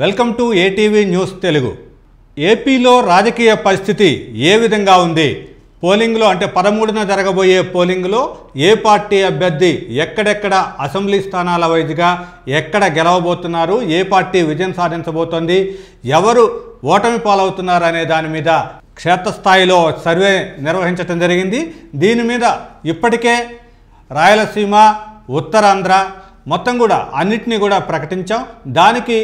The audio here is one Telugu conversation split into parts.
Welcome to ATV news Telugu. ఏపీలో రాజకీయ పరిస్థితి ఏ విధంగా ఉంది? పోలింగ్లో అంటే 13న జరగబోయే పోలింగ్లో ఏ పార్టీ అభ్యర్థి ఎక్కడెక్కడ అసెంబ్లీ స్థానాల వైజ్గా ఎక్కడ గెలవబోతున్నారు, ఏ పార్టీ విజయం సాధించబోతోంది, ఎవరు ఓటమి పాలవుతున్నారు అనే దాని మీద క్షేత్రస్థాయిలో సర్వే నిర్వహించడం జరిగింది. దీని మీద ఇప్పటికే రాయలసీమ, ఉత్తరాంధ్ర మొత్తం కూడా అన్నిటినీ కూడా ప్రకటించాం. దానికి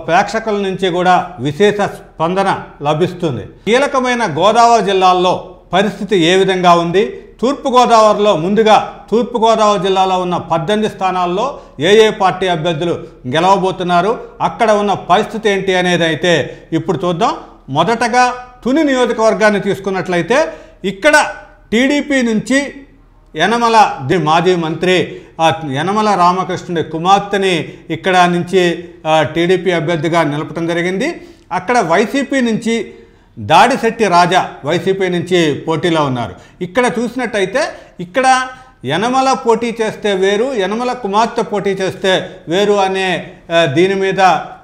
ప్రేక్షకుల నుంచి కూడా విశేష స్పందన లభిస్తుంది. కీలకమైన గోదావరి జిల్లాల్లో పరిస్థితి ఏ విధంగా ఉంది? తూర్పుగోదావరిలో ముందుగా తూర్పుగోదావరి జిల్లాలో ఉన్న 18 స్థానాల్లో ఏ పార్టీ అభ్యర్థులు గెలవబోతున్నారు, అక్కడ ఉన్న పరిస్థితి ఏంటి అనేది అయితే ఇప్పుడు చూద్దాం. మొదటగా తుని నియోజకవర్గాన్ని తీసుకున్నట్లయితే ఇక్కడ టీడీపీ నుంచి యనమల మాజీ మంత్రి యనమల రామకృష్ణుడి కుమార్తెని ఇక్కడ నుంచి టీడీపీ అభ్యర్థిగా నిలపడం జరిగింది. అక్కడ వైసీపీ నుంచి దాడిశెట్టి రాజా వైసీపీ నుంచి పోటీలో ఉన్నారు. ఇక్కడ చూసినట్టయితే ఇక్కడ యనమల పోటీ చేస్తే వేరు, యనమల కుమార్తె పోటీ చేస్తే వేరు అనే దీని మీద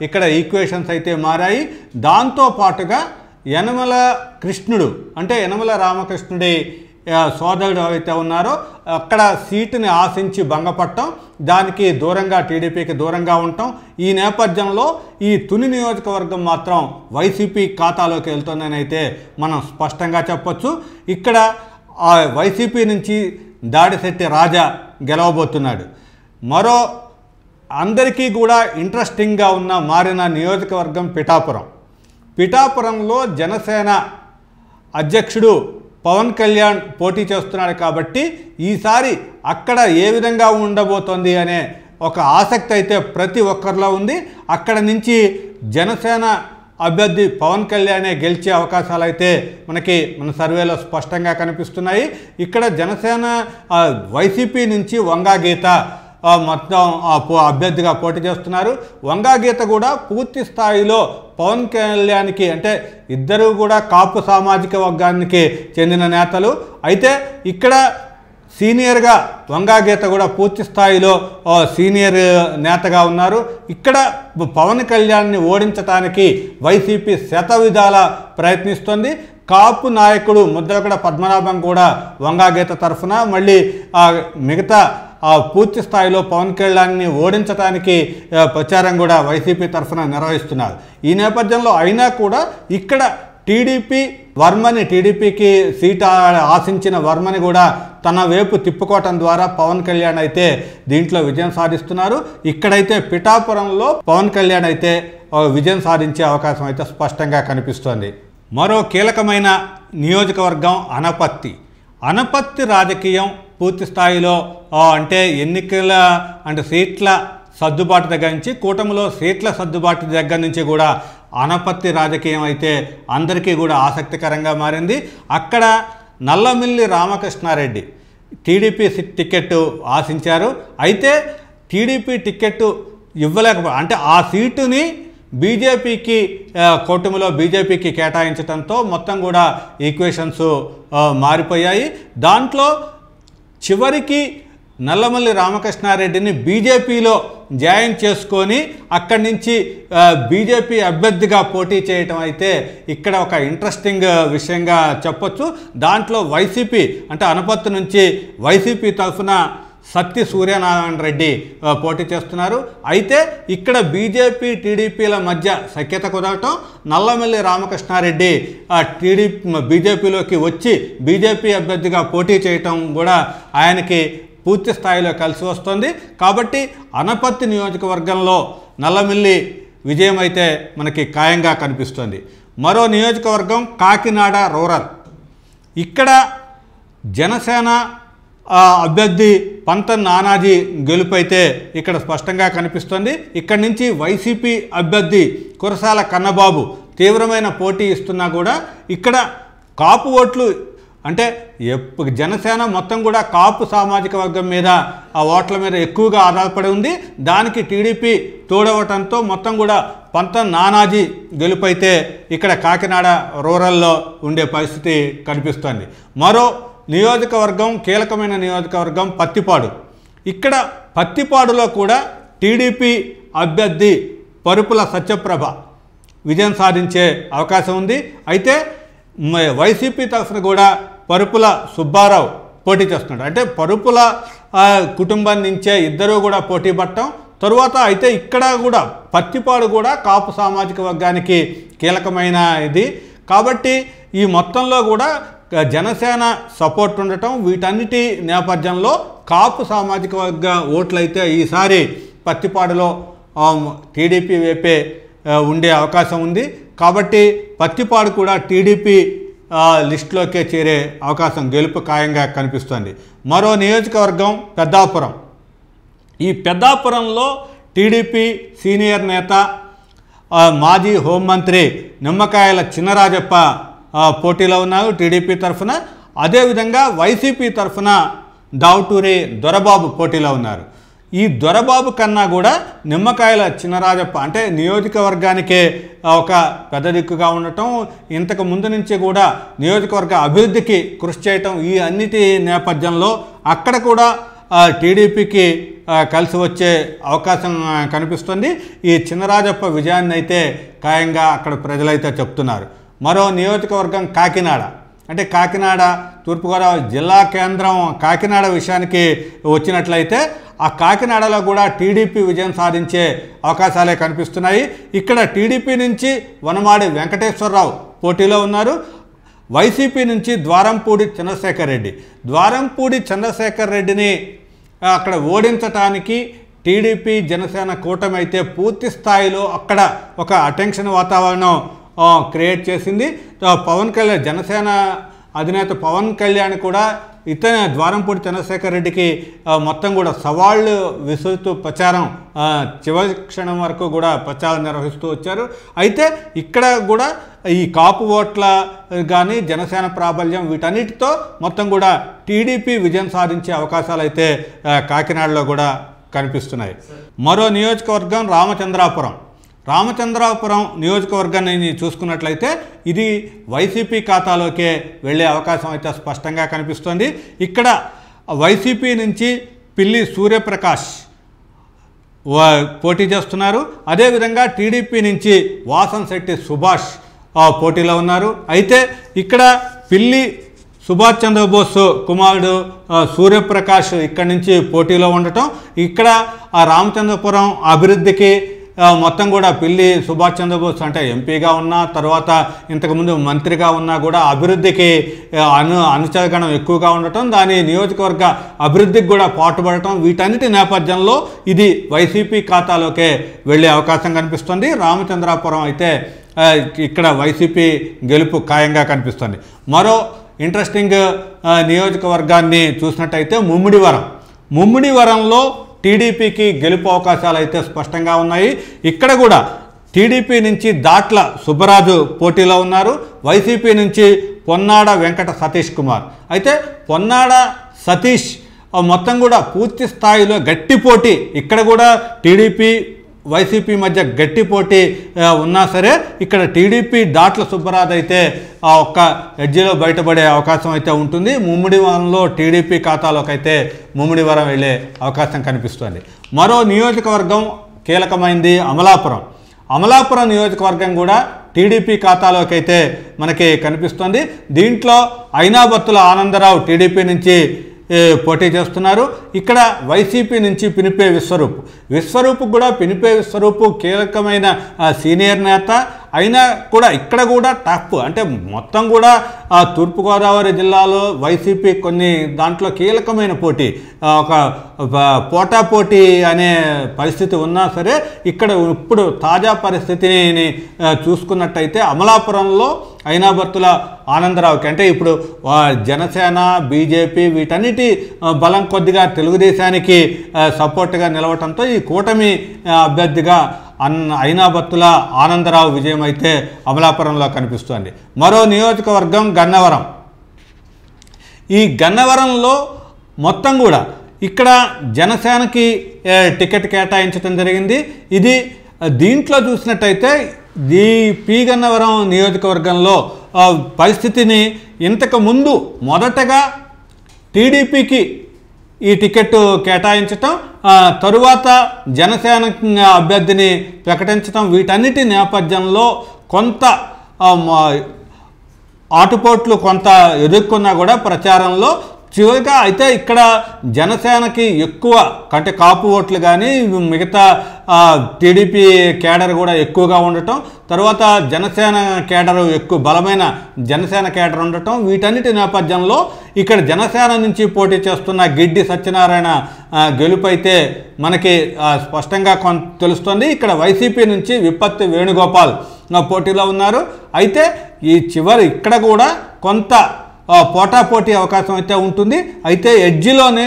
ఇక్కడ ఈక్వేషన్స్ అయితే మారాయి. దాంతోపాటుగా యనమల కృష్ణుడు అంటే యనమల రామకృష్ణుడి సోదరుడు అయితే ఉన్నారో అక్కడ సీటుని ఆశించి భంగపడటం, దానికి దూరంగా టీడీపీకి దూరంగా ఉండటం. ఈ నేపథ్యంలో ఈ తుని నియోజకవర్గం మాత్రం వైసీపీ ఖాతాలోకి వెళ్తుందని అయితే మనం స్పష్టంగా చెప్పొచ్చు. ఇక్కడ వైసీపీ నుంచి దాడిశెట్టి రాజా గెలవబోతున్నాడు. మరో అందరికీ కూడా ఇంట్రెస్టింగ్గా మారిన నియోజకవర్గం పిఠాపురంలో జనసేన అధ్యక్షుడు పవన్ కళ్యాణ్ పోటీ చేస్తున్నాడు కాబట్టి ఈసారి అక్కడ ఏ విధంగా ఉండబోతోంది అనే ఒక ఆసక్తి అయితే ప్రతి ఒక్కరిలో ఉంది. అక్కడ నుంచి జనసేన అభ్యర్థి పవన్ కళ్యాణే గెలిచే అవకాశాలు అయితే మన సర్వేలో స్పష్టంగా కనిపిస్తున్నాయి. ఇక్కడ జనసేన వైసీపీ నుంచి వంగా గీత మొత్తం అభ్యర్థిగా పోటీ చేస్తున్నారు. వంగా గీత కూడా పూర్తి స్థాయిలో పవన్ కళ్యాణ్కి అంటే ఇద్దరు కూడా కాపు సామాజిక వర్గానికి చెందిన నేతలు. అయితే ఇక్కడ సీనియర్గా వంగా గీత కూడా పూర్తి స్థాయిలో సీనియర్ నేతగా ఉన్నారు. ఇక్కడ పవన్ కళ్యాణ్ని ఓడించడానికి వైసీపీ శతవిధాల ప్రయత్నిస్తోంది. కాపు నాయకుడు ముద్రగడ పద్మనాభం కూడా వంగా గీత తరఫున మళ్ళీ మిగతా పూర్తి స్థాయిలో పవన్ కళ్యాణ్ని ఓడించడానికి ప్రచారం కూడా వైసీపీ తరఫున నిర్వహిస్తున్నారు. ఈ నేపథ్యంలో అయినా కూడా ఇక్కడ టీడీపీకి సీట్ ఆశించిన వర్మని కూడా తన వైపు తిప్పుకోవటం ద్వారా పవన్ కళ్యాణ్ అయితే దీంట్లో విజయం సాధిస్తున్నారు. ఇక్కడైతే పిఠాపురంలో పవన్ కళ్యాణ్ అయితే విజయం సాధించే అవకాశం అయితే స్పష్టంగా కనిపిస్తోంది. మరో కీలకమైన నియోజకవర్గం అనపత్తి రాజకీయం పూర్తి స్థాయిలో అంటే ఎన్నికల అంటే సీట్ల సర్దుబాటు దగ్గర నుంచి కూటమిలో సీట్ల సర్దుబాటు దగ్గర నుంచి కూడా అనపత్తి రాజకీయం అయితే అందరికీ కూడా ఆసక్తికరంగా మారింది. అక్కడ నల్లమిల్లి రామకృష్ణారెడ్డి టీడీపీ టికెట్ ఆశించారు. అయితే టీడీపీ టికెట్ అంటే ఆ సీటుని కూటమిలో బీజేపీకి కేటాయించడంతో మొత్తం కూడా ఈక్వేషన్స్ మారిపోయాయి. దాంట్లో చివరికి నల్లమల్లి రామకృష్ణారెడ్డిని బీజేపీలో జాయిన్ చేసుకొని అక్కడి నుంచి బీజేపీ అభ్యర్థిగా పోటీ చేయటం అయితే ఇక్కడ ఒక ఇంట్రెస్టింగ్ విషయంగా చెప్పొచ్చు. దాంట్లో వైసీపీ అంటే అనపత్తి నుంచి వైసీపీ తరఫున సత్తి సూర్యనారాయణ రెడ్డి పోటీ చేస్తున్నారు. అయితే ఇక్కడ బీజేపీల మధ్య సఖ్యత కుదరటం, నల్లమల్లి రామకృష్ణారెడ్డి బీజేపీలోకి వచ్చి బీజేపీ అభ్యర్థిగా పోటీ చేయటం కూడా ఆయనకి పూర్తి స్థాయిలో కలిసి వస్తుంది. కాబట్టి అనపత్తి నియోజకవర్గంలో నల్లమిల్లి విజయం అయితే మనకి ఖాయంగా కనిపిస్తుంది. మరో నియోజకవర్గం కాకినాడ రూరల్. ఇక్కడ జనసేన అభ్యర్థి పంతం నానాజీ గెలుపైతే ఇక్కడ స్పష్టంగా కనిపిస్తుంది. ఇక్కడి నుంచి వైసీపీ అభ్యర్థి కురసాల కన్నబాబు తీవ్రమైన పోటీ ఇస్తున్నా కూడా ఇక్కడ కాపు ఓట్లు అంటే జనసేన మొత్తం కూడా కాపు సామాజిక వర్గం మీద ఆ ఓట్ల మీద ఎక్కువగా ఆధారపడి ఉంది. దానికి టీడీపీ తోడవటంతో మొత్తం కూడా పంతం నానాజీ గెలుపైతే ఇక్కడ కాకినాడ రూరల్లో ఉండే పరిస్థితి కనిపిస్తుంది. మరో నియోజకవర్గం కీలకమైన నియోజకవర్గం పత్తిపాడు. ఇక్కడ పత్తిపాడులో కూడా టీడీపీ అభ్యర్థి పరుపుల సత్యప్రభ విజయం సాధించే అవకాశం ఉంది. అయితే వైసీపీ తరఫున కూడా పరుపుల సుబ్బారావు పోటీ చేస్తున్నాడు. అంటే పరుపుల కుటుంబం నుంచే ఇద్దరూ కూడా పోటీ పడటం. తరువాత అయితే ఇక్కడ కూడా పత్తిపాడు కూడా కాపు సామాజిక వర్గానికి కీలకమైన ఇది కాబట్టి ఈ మొత్తంలో కూడా జనసేన సపోర్ట్ ఉండటం, వీటన్నిటి నేపథ్యంలో కాపు సామాజిక వర్గ ఓట్లయితే ఈసారి పత్తిపాడులో టీడీపీ వైపే ఉండే అవకాశం ఉంది. కాబట్టి పత్తిపాడు కూడా టీడీపీ లిస్టులోకే చేరే అవకాశం గెలుపు ఖాయంగా కనిపిస్తోంది. మరో నియోజకవర్గం పెద్దాపురం. ఈ పెద్దాపురంలో టీడీపీ సీనియర్ నేత మాజీ హోంమంత్రి నిమ్మకాయల చినరాజప్ప పోటీలో ఉన్నారు టీడీపీ తరఫున. అదేవిధంగా వైసీపీ తరఫున దావుటూరి దొరబాబు పోటీలో ఉన్నారు. ఈ దొరబాబు కన్నా కూడా నిమ్మకాయల చినరాజప్ప అంటే నియోజకవర్గానికే ఒక పెద్ద దిక్కుగా ఉండటం, ఇంతకు ముందు నుంచి కూడా నియోజకవర్గ అభివృద్ధికి కృషి చేయటం, ఈ అన్నిటి నేపథ్యంలో అక్కడ కూడా టీడీపీకి కలిసి వచ్చే అవకాశం కనిపిస్తుంది. ఈ చినరాజప్ప విజయాన్ని అయితే ఖాయంగా అక్కడ ప్రజలైతే చెప్తున్నారు. మరో నియోజకవర్గం కాకినాడ. అంటే కాకినాడ తూర్పుగోదావరి జిల్లా కేంద్రం కాకినాడ విషయానికి వచ్చినట్లయితే ఆ కాకినాడలో కూడా టీడీపీ విజయం సాధించే అవకాశాలే కనిపిస్తున్నాయి. ఇక్కడ టీడీపీ నుంచి వనమాడి వెంకటేశ్వరరావు పోటీలో ఉన్నారు. వైసీపీ నుంచి ద్వారంపూడి చంద్రశేఖర్ రెడ్డి. ద్వారంపూడి చంద్రశేఖర్ రెడ్డిని అక్కడ ఓడించటానికి టీడీపీ జనసేన కూటమి అయితే పూర్తి స్థాయిలో అక్కడ ఒక అటెన్షన్ వాతావరణం క్రియేట్ చేసింది. పవన్ కళ్యాణ్ జనసేన అధినేత పవన్ కళ్యాణ్ కూడా ఇతని ద్వారంపూడి చంద్రశేఖర్ రెడ్డికి మొత్తం కూడా సవాళ్ళు విసురుతూ ప్రచారం చివరి క్షణం వరకు కూడా ప్రచారం నిర్వహిస్తూ వచ్చారు. అయితే ఇక్కడ కూడా ఈ కాపు ఓట్ల కానీ జనసేన ప్రాబల్యం వీటన్నిటితో మొత్తం కూడా టీడీపీ విజయం సాధించే అవకాశాలు అయితే కాకినాడలో కూడా కనిపిస్తున్నాయి. మరో నియోజకవర్గం రామచంద్రాపురం. రామచంద్రాపురం నియోజకవర్గాన్ని చూసుకున్నట్లయితే ఇది వైసీపీ ఖాతాలోకే వెళ్ళే అవకాశం అయితే స్పష్టంగా కనిపిస్తోంది. ఇక్కడ వైసీపీ నుంచి పిల్లి సూర్యప్రకాష్ పోటీ చేస్తున్నారు. అదేవిధంగా టీడీపీ నుంచి వాసంశెట్టి సుభాష్ పోటీలో ఉన్నారు. అయితే ఇక్కడ పిల్లి సుభాష్ చంద్రబోస్ కుమారుడు సూర్యప్రకాష్ ఇక్కడి నుంచి పోటీలో ఉండటం, ఇక్కడ రామచంద్రపురం అభివృద్ధికి మొత్తం కూడా పిల్లి సుభాష్ చంద్రబోస్ అంటే ఎంపీగా ఉన్నా తర్వాత ఇంతకుముందు మంత్రిగా ఉన్నా కూడా అభివృద్ధికి అనుచరగణం ఎక్కువగా ఉండటం, దాని నియోజకవర్గ అభివృద్ధికి కూడా పాటుపడటం, వీటన్నిటి నేపథ్యంలో ఇది వైసీపీ ఖాతాలోకే వెళ్ళే అవకాశం కనిపిస్తుంది. రామచంద్రాపురం అయితే ఇక్కడ వైసీపీ గెలుపు ఖాయంగా కనిపిస్తుంది. మరో ఇంట్రెస్టింగ్ నియోజకవర్గాన్ని చూసినట్టయితే ముమ్మిడివరంలో టీడీపీకి గెలుపు అవకాశాలు అయితే స్పష్టంగా ఉన్నాయి. ఇక్కడ కూడా టీడీపీ నుంచి దాట్ల సుబ్బరాజు పోటీలో ఉన్నారు. వైసీపీ నుంచి పొన్నాడ వెంకట సతీష్ కుమార్. అయితే పొన్నాడ సతీష్ మొత్తం కూడా పూర్తి స్థాయిలో గట్టి పోటీ, ఇక్కడ కూడా టీడీపీ వైసీపీ మధ్య గట్టి పోటీ ఉన్నా సరే ఇక్కడ టీడీపీ దాట్ల సుబ్బరాజు అయితే ఒక్క ఎడ్జిలో బయటపడే అవకాశం అయితే ఉంటుంది. ముమ్మిడివరంలో టీడీపీ ఖాతాలోకి అయితే ముమ్మిడివరం వెళ్ళే అవకాశం కనిపిస్తుంది. మరో నియోజకవర్గం కీలకమైంది అమలాపురం నియోజకవర్గం కూడా టీడీపీ ఖాతాలోకి అయితే మనకి కనిపిస్తుంది. దీంట్లో ఐనాబత్తుల ఆనందరావు టీడీపీ నుంచి పోటీ చేస్తున్నారు. ఇక్కడ వైసీపీ నుంచి పినిపే విశ్వరూప్ కూడా పినిపే విశ్వరూప్ కీలకమైన సీనియర్ నేత అయినా కూడా ఇక్కడ కూడా టఫ్ అంటే మొత్తం కూడా తూర్పుగోదావరి జిల్లాలో వైసీపీ కొన్ని దాంట్లో కీలకమైన పోటీ ఒక పోటాపోటీ అనే పరిస్థితి ఉన్నా సరే ఇక్కడ ఇప్పుడు తాజా పరిస్థితిని చూసుకున్నట్టయితే అమలాపురంలో ఐనాబత్తుల ఆనందరావుకి అంటే ఇప్పుడు జనసేన బీజేపీ వీటన్నిటి బలం కొద్దిగా తెలుగుదేశానికి సపోర్ట్గా నిలవటంతో ఈ కూటమి అభ్యర్థిగా ఐనాబత్తుల ఆనందరావు విజయం అయితే అమలాపురంలో కనిపిస్తోంది. మరో నియోజకవర్గం గన్నవరం. ఈ గన్నవరంలో మొత్తం కూడా ఇక్కడ జనసేనకి టికెట్ కేటాయించడం జరిగింది. ఇది దీంట్లో చూసినట్టయితే ఈ పి గన్నవరం నియోజకవర్గంలో పరిస్థితిని ఇంతకు ముందు మొదటగా టీడీపీకి ఈ టికెట్ కేటాయించటం, తరువాత జనసేన అభ్యర్థిని ప్రకటించటం, వీటన్నిటి నేపథ్యంలో కొంత ఆటుపోట్లు కొంత ఎదుర్కొన్నా కూడా ప్రచారంలో చివరిగా అయితే ఇక్కడ జనసేనకి ఎక్కువ అంటే కాపు ఓట్లు కానీ మిగతా టీడీపీ కేడర్ కూడా ఎక్కువగా ఉండటం, తర్వాత జనసేన కేడరు ఎక్కువ బలమైన జనసేన కేడర్ ఉండటం, వీటన్నిటి నేపథ్యంలో ఇక్కడ జనసేన నుంచి పోటీ చేస్తున్న గిడ్డి సత్యనారాయణ గెలుపైతే మనకి స్పష్టంగా తెలుస్తుంది. ఇక్కడ వైసీపీ నుంచి విపత్తి వేణుగోపాల్ పోటీలో ఉన్నారు. అయితే ఈ చివరి ఇక్కడ కూడా కొంత పోటాపోటీ అవకాశం అయితే ఉంటుంది. అయితే ఎడ్జిలోనే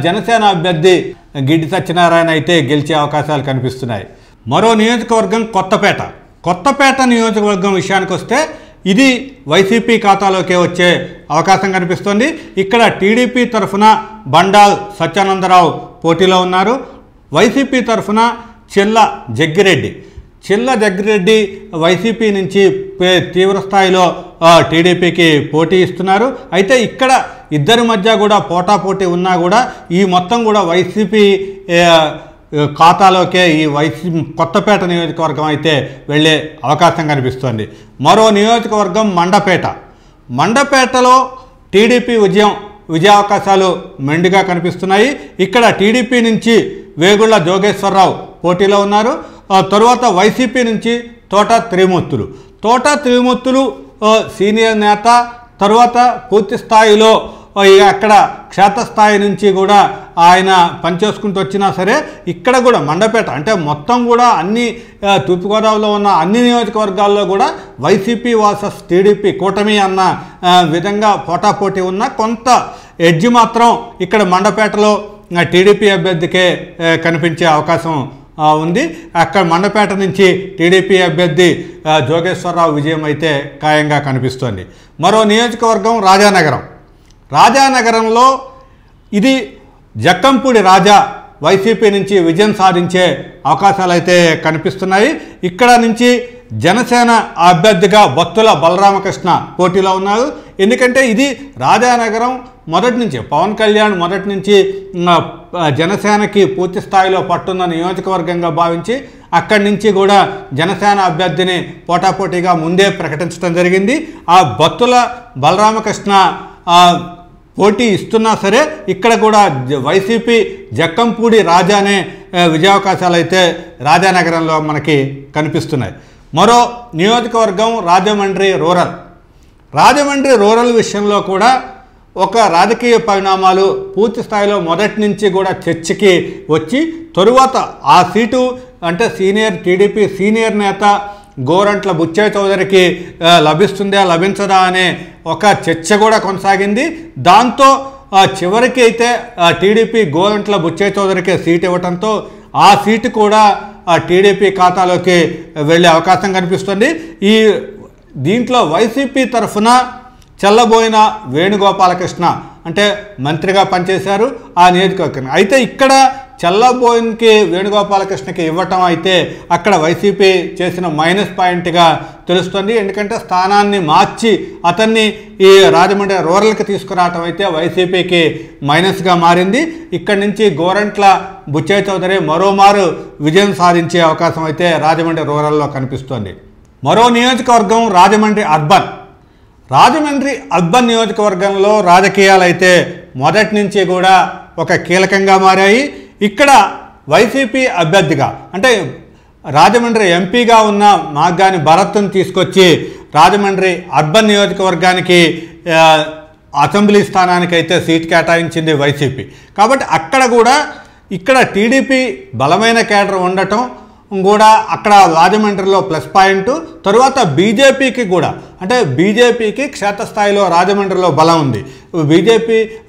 జనసేన అభ్యర్థి గిడ్డి సత్యనారాయణ అయితే గెలిచే అవకాశాలు కనిపిస్తున్నాయి. మరో నియోజకవర్గం కొత్తపేట నియోజకవర్గం విషయానికి వస్తే ఇది వైసీపీ ఖాతాలోకే వచ్చే అవకాశం కనిపిస్తుంది. ఇక్కడ టీడీపీ తరఫున బండాల్ సత్యానందరావు పోటీలో ఉన్నారు. వైసీపీ తరఫున చిల్ల జగ్గిరెడ్డి వైసీపీ నుంచి తీవ్రస్థాయిలో టీడీపీకి పోటీ ఇస్తున్నారు. అయితే ఇక్కడ ఇద్దరి మధ్య కూడా పోటాపోటీ ఉన్నా కూడా ఈ మొత్తం కూడా వైసీపీ ఖాతాలోకే ఈ కొత్తపేట నియోజకవర్గం అయితే వెళ్ళే అవకాశం కనిపిస్తుంది. మరో నియోజకవర్గం మండపేటలో టీడీపీ విజయావకాశాలు మెండుగా కనిపిస్తున్నాయి. ఇక్కడ టీడీపీ నుంచి వేగుళ్ల జోగేశ్వరరావు పోటీలో ఉన్నారు. తరువాత వైసీపీ నుంచి తోట త్రిమూర్తులు సీనియర్ నేత, తరువాత పూర్తి స్థాయిలో అక్కడ క్షేత్రస్థాయి నుంచి కూడా ఆయన పనిచేసుకుంటూ వచ్చినా సరే ఇక్కడ కూడా మండపేట అంటే మొత్తం కూడా అన్ని తూర్పుగోదావరిలో ఉన్న అన్ని నియోజకవర్గాల్లో కూడా వైసీపీ వర్సెస్ టీడీపీ కూటమి అన్న విధంగా పోటాపోటీ ఉన్న కొంత ఎడ్జి మాత్రం ఇక్కడ మండపేటలో టీడీపీ అభ్యర్థికే కనిపించే అవకాశం ఉంది. అక్కడ మండపేట నుంచి టీడీపీ అభ్యర్థి జోగేశ్వరరావు విజయం అయితే ఖాయంగా కనిపిస్తోంది. మరో నియోజకవర్గం రాజానగరంలో ఇది జక్కంపూడి రాజా వైసీపీ నుంచి విజయం సాధించే అవకాశాలు అయితే కనిపిస్తున్నాయి. ఇక్కడ నుంచి జనసేన అభ్యర్థిగా బత్తుల బలరామకృష్ణ పోటీలో ఉన్నారు. ఎందుకంటే ఇది రాజానగరం మొదటి నుంచి పవన్ కళ్యాణ్ మొదటి నుంచి జనసేనకి పూర్తి స్థాయిలో పట్టున్న నియోజకవర్గంగా భావించి అక్కడి నుంచి కూడా జనసేన అభ్యర్థిని పోటాపోటీగా ముందే ప్రకటించడం జరిగింది. ఆ బత్తుల బలరామకృష్ణ పోటీ ఇస్తున్నా సరే ఇక్కడ కూడా వైసీపీ జక్కంపూడి రాజానే విజయావకాశాలు అయితే రాజానగరంలో మనకి కనిపిస్తున్నాయి. మరో నియోజకవర్గం రాజమండ్రి రూరల్ విషయంలో కూడా ఒక రాజకీయ పరిణామాలు పూర్తి స్థాయిలో మొదటి నుంచి కూడా చర్చకి వచ్చి తరువాత ఆ సీటు అంటే టీడీపీ సీనియర్ నేత గోరంట్ల బుచ్చయ్య చౌదరికి లభించదా అనే ఒక చర్చ కూడా కొనసాగింది. దాంతో చివరికి అయితే టీడీపీ గోరంట్ల బుచ్చయ్య చౌదరికి సీటు ఇవ్వడంతో ఆ సీటు కూడా టీడీపీ ఖాతాలోకి వెళ్ళే అవకాశం కనిపిస్తుంది. దీంట్లో వైసీపీ తరఫున చెల్లబోయిన వేణుగోపాలకృష్ణ అంటే మంత్రిగా పనిచేశారు ఆ నియోజకవర్గం. అయితే ఇక్కడ చెల్లబోయినకి వేణుగోపాలకృష్ణకి ఇవ్వటం అయితే అక్కడ వైసీపీ చేసిన మైనస్ పాయింట్గా తెలుస్తుంది. ఎందుకంటే స్థానాన్ని మార్చి అతన్ని ఈ రాజమండ్రి రూరల్కి తీసుకురావటం అయితే వైసీపీకి మైనస్గా మారింది. ఇక్కడి నుంచి గోరంట్ల బుచ్చయ్య చౌదరి మరోమారు విజయం సాధించే అవకాశం అయితే రాజమండ్రి రూరల్లో కనిపిస్తోంది. మరో నియోజకవర్గం రాజమండ్రి అర్బన్ నియోజకవర్గంలో రాజకీయాలు అయితే మొదటి నుంచి కూడా ఒక కీలకంగా మారాయి. ఇక్కడ వైసీపీ అభ్యర్థిగా అంటే రాజమండ్రి ఎంపీగా ఉన్న మాగ్గాని భరత్ను తీసుకొచ్చి రాజమండ్రి అర్బన్ నియోజకవర్గానికి అసెంబ్లీ స్థానానికి అయితే సీట్ కేటాయించింది వైసీపీ. కాబట్టి అక్కడ కూడా ఇక్కడ టీడీపీ బలమైన కేడర్ ఉండటం కూడా అక్కడ రాజమండ్రిలో ప్లస్ పాయింట్. తరువాత బీజేపీకి కూడా అంటే బీజేపీకి క్షేత్రస్థాయిలో రాజమండ్రిలో బలం ఉంది.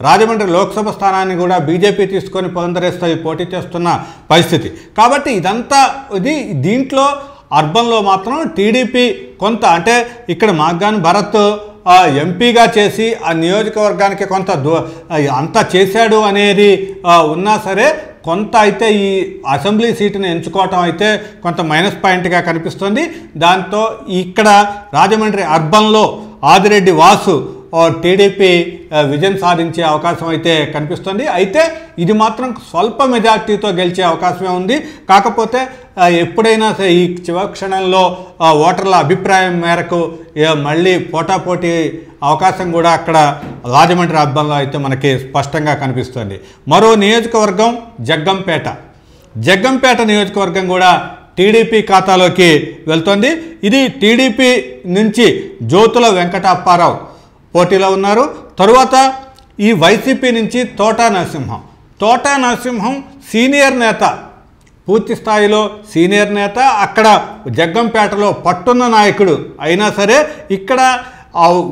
రాజమండ్రి లోక్సభ స్థానాన్ని కూడా బీజేపీ తీసుకొని పురంధరేశ్వరి పోటీ చేస్తున్న పరిస్థితి. కాబట్టి దీంట్లో అర్బన్లో మాత్రం టీడీపీ కొంత అంటే ఇక్కడ మాగ్గాని భరత్ ఎంపీగా చేసి ఆ నియోజకవర్గానికి కొంత అంతా చేశాడు అనేది ఉన్నా సరే కొంత అయితే ఈ అసెంబ్లీ సీటును ఎంచుకోవటం అయితే కొంత మైనస్ పాయింట్గా కనిపిస్తుంది. దాంతో ఇక్కడ రాజమండ్రి అర్బన్లో ఆదిరెడ్డి వాసు టీడీపీ విజయం సాధించే అవకాశం అయితే కనిపిస్తుంది. అయితే ఇది మాత్రం స్వల్ప మెజార్టీతో గెలిచే అవకాశమే ఉంది. కాకపోతే ఎప్పుడైనా ఈ చివరి క్షణంలో ఓటర్ల అభిప్రాయం మేరకు మళ్ళీ పోటాపోటీ అవకాశం కూడా అక్కడ రాజమండ్రి అర్బన్లో అయితే మనకి స్పష్టంగా కనిపిస్తుంది. మరో నియోజకవర్గం జగ్గంపేట నియోజకవర్గం కూడా టీడీపీ ఖాతాలోకి వెళ్తోంది. ఇది టీడీపీ నుంచి జ్యోతుల వెంకటప్పారావు పోటీలో ఉన్నారు. తరువాత ఈ వైసీపీ నుంచి తోటా నరసింహం సీనియర్ నేత, పూర్తి స్థాయిలో సీనియర్ నేత, అక్కడ జగ్గంపేటలో పట్టున్న నాయకుడు అయినా సరే ఇక్కడ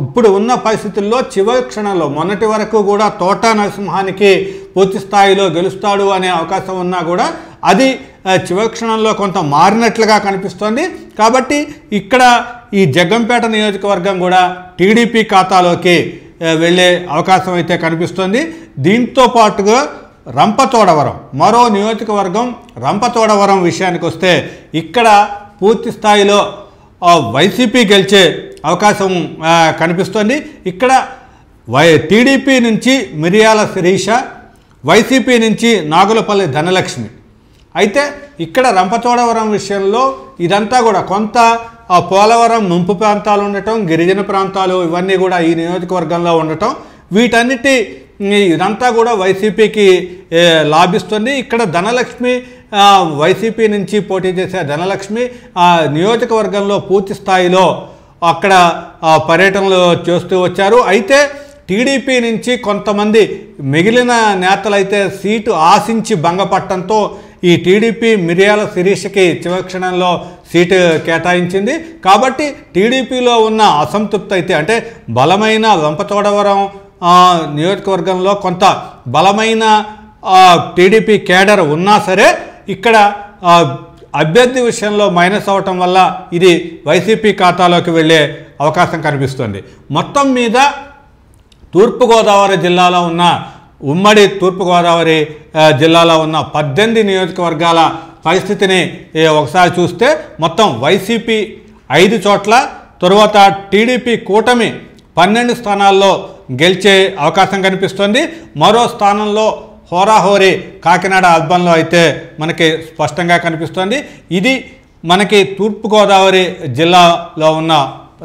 ఇప్పుడు ఉన్న పరిస్థితుల్లో చివరి క్షణంలో మొన్నటి వరకు కూడా తోటా నరసింహానికి పూర్తి స్థాయిలో గెలుస్తాడు అనే అవకాశం ఉన్నా కూడా అది చివరి క్షణంలో కొంత మారినట్లుగా కనిపిస్తోంది. కాబట్టి ఇక్కడ ఈ జగ్గంపేట నియోజకవర్గం కూడా టీడీపీ ఖాతాలోకి వెళ్ళే అవకాశం అయితే కనిపిస్తోంది. దీంతో పాటుగా రంపచోడవరం మరో నియోజకవర్గం రంపచోడవరం విషయానికి వస్తే ఇక్కడ పూర్తి స్థాయిలో వైసీపీ గెలిచే అవకాశం కనిపిస్తోంది. ఇక్కడ టీడీపీ నుంచి మిరియాల శిరీష, వైసీపీ నుంచి నాగులపల్లి ధనలక్ష్మి. అయితే ఇక్కడ రంపచోడవరం విషయంలో ఇదంతా కూడా కొంత పోలవరం ముంపు ప్రాంతాలు ఉండటం, గిరిజన ప్రాంతాలు ఇవన్నీ కూడా ఈ నియోజకవర్గంలో ఉండటం, వీటన్నిటి ఇదంతా కూడా వైసీపీకి లాభిస్తుంది. ఇక్కడ ధనలక్ష్మి వైసీపీ నుంచి పోటీ చేసే ధనలక్ష్మి నియోజకవర్గంలో పూర్తి స్థాయిలో అక్కడ పర్యటనలు చేస్తూ వచ్చారు. అయితే టీడీపీ నుంచి కొంతమంది మిగిలిన నేతలైతే సీటు ఆశించి భంగపట్టడంతో ఈ టీడీపీ మిరియాల శిరీషకి చివరి క్షణంలో సీటు కేటాయించింది. కాబట్టి టీడీపీలో ఉన్న అసంతృప్తి అయితే అంటే బలమైన రంపచోడవరం నియోజకవర్గంలో కొంత బలమైన టీడీపీ కేడర్ ఉన్నా సరే ఇక్కడ అభ్యర్థి విషయంలో మైనస్ అవటం వల్ల ఇది వైసీపీ ఖాతాలోకి వెళ్ళే అవకాశం కనిపిస్తుంది. మొత్తం మీద తూర్పుగోదావరి జిల్లాలో ఉన్న ఉమ్మడి తూర్పుగోదావరి జిల్లాలో ఉన్న 18 నియోజకవర్గాల పరిస్థితిని ఒకసారి చూస్తే మొత్తం వైసీపీ 5 చోట్ల, తరువాత టీడీపీ కూటమి 12 స్థానాల్లో గెలిచే అవకాశం కనిపిస్తుంది. మరో స్థానంలో హోరాహోరీ కాకినాడ అర్బన్లో అయితే మనకి స్పష్టంగా కనిపిస్తుంది. ఇది మనకి తూర్పుగోదావరి జిల్లాలో ఉన్న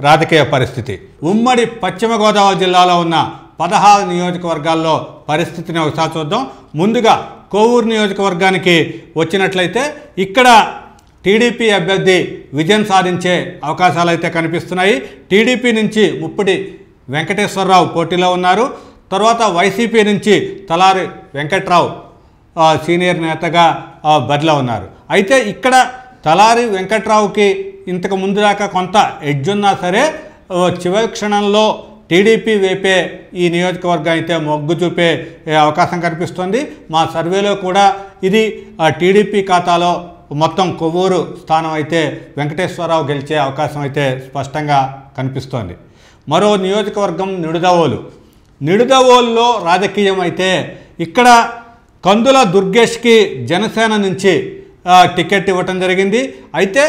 రాజకీయ పరిస్థితి. ఉమ్మడి పశ్చిమ గోదావరి జిల్లాలో ఉన్న 16 నియోజకవర్గాల్లో పరిస్థితిని ఒకసారి చూద్దాం. ముందుగా కోవూరు నియోజకవర్గానికి వచ్చినట్లయితే ఇక్కడ టీడీపీ అభ్యర్థి విజయం సాధించే అవకాశాలు అయితే కనిపిస్తున్నాయి. టీడీపీ నుంచి ముప్పిడి వెంకటేశ్వరరావు పోటీలో ఉన్నారు. తర్వాత వైసీపీ నుంచి తలారి వెంకట్రావు సీనియర్ నేతగా బరిలో ఉన్నారు. అయితే ఇక్కడ తలారి వెంకట్రావుకి ఇంతకు ముందు దాకా కొంత ఎడ్జ్ ఉన్నా సరే చివరి క్షణంలో టీడీపీ వైపే ఈ నియోజకవర్గం అయితే మొగ్గు చూపే అవకాశం కనిపిస్తుంది. మా సర్వేలో కూడా ఇది టీడీపీ ఖాతాలో మొత్తం కొవ్వూరు స్థానం అయితే వెంకటేశ్వరరావు గెలిచే అవకాశం అయితే స్పష్టంగా కనిపిస్తోంది. మరో నియోజకవర్గం నిడుదవోలులో రాజకీయం అయితే ఇక్కడ కందుల దుర్గేష్కి జనసేన నుంచి టికెట్ ఇవ్వటం జరిగింది. అయితే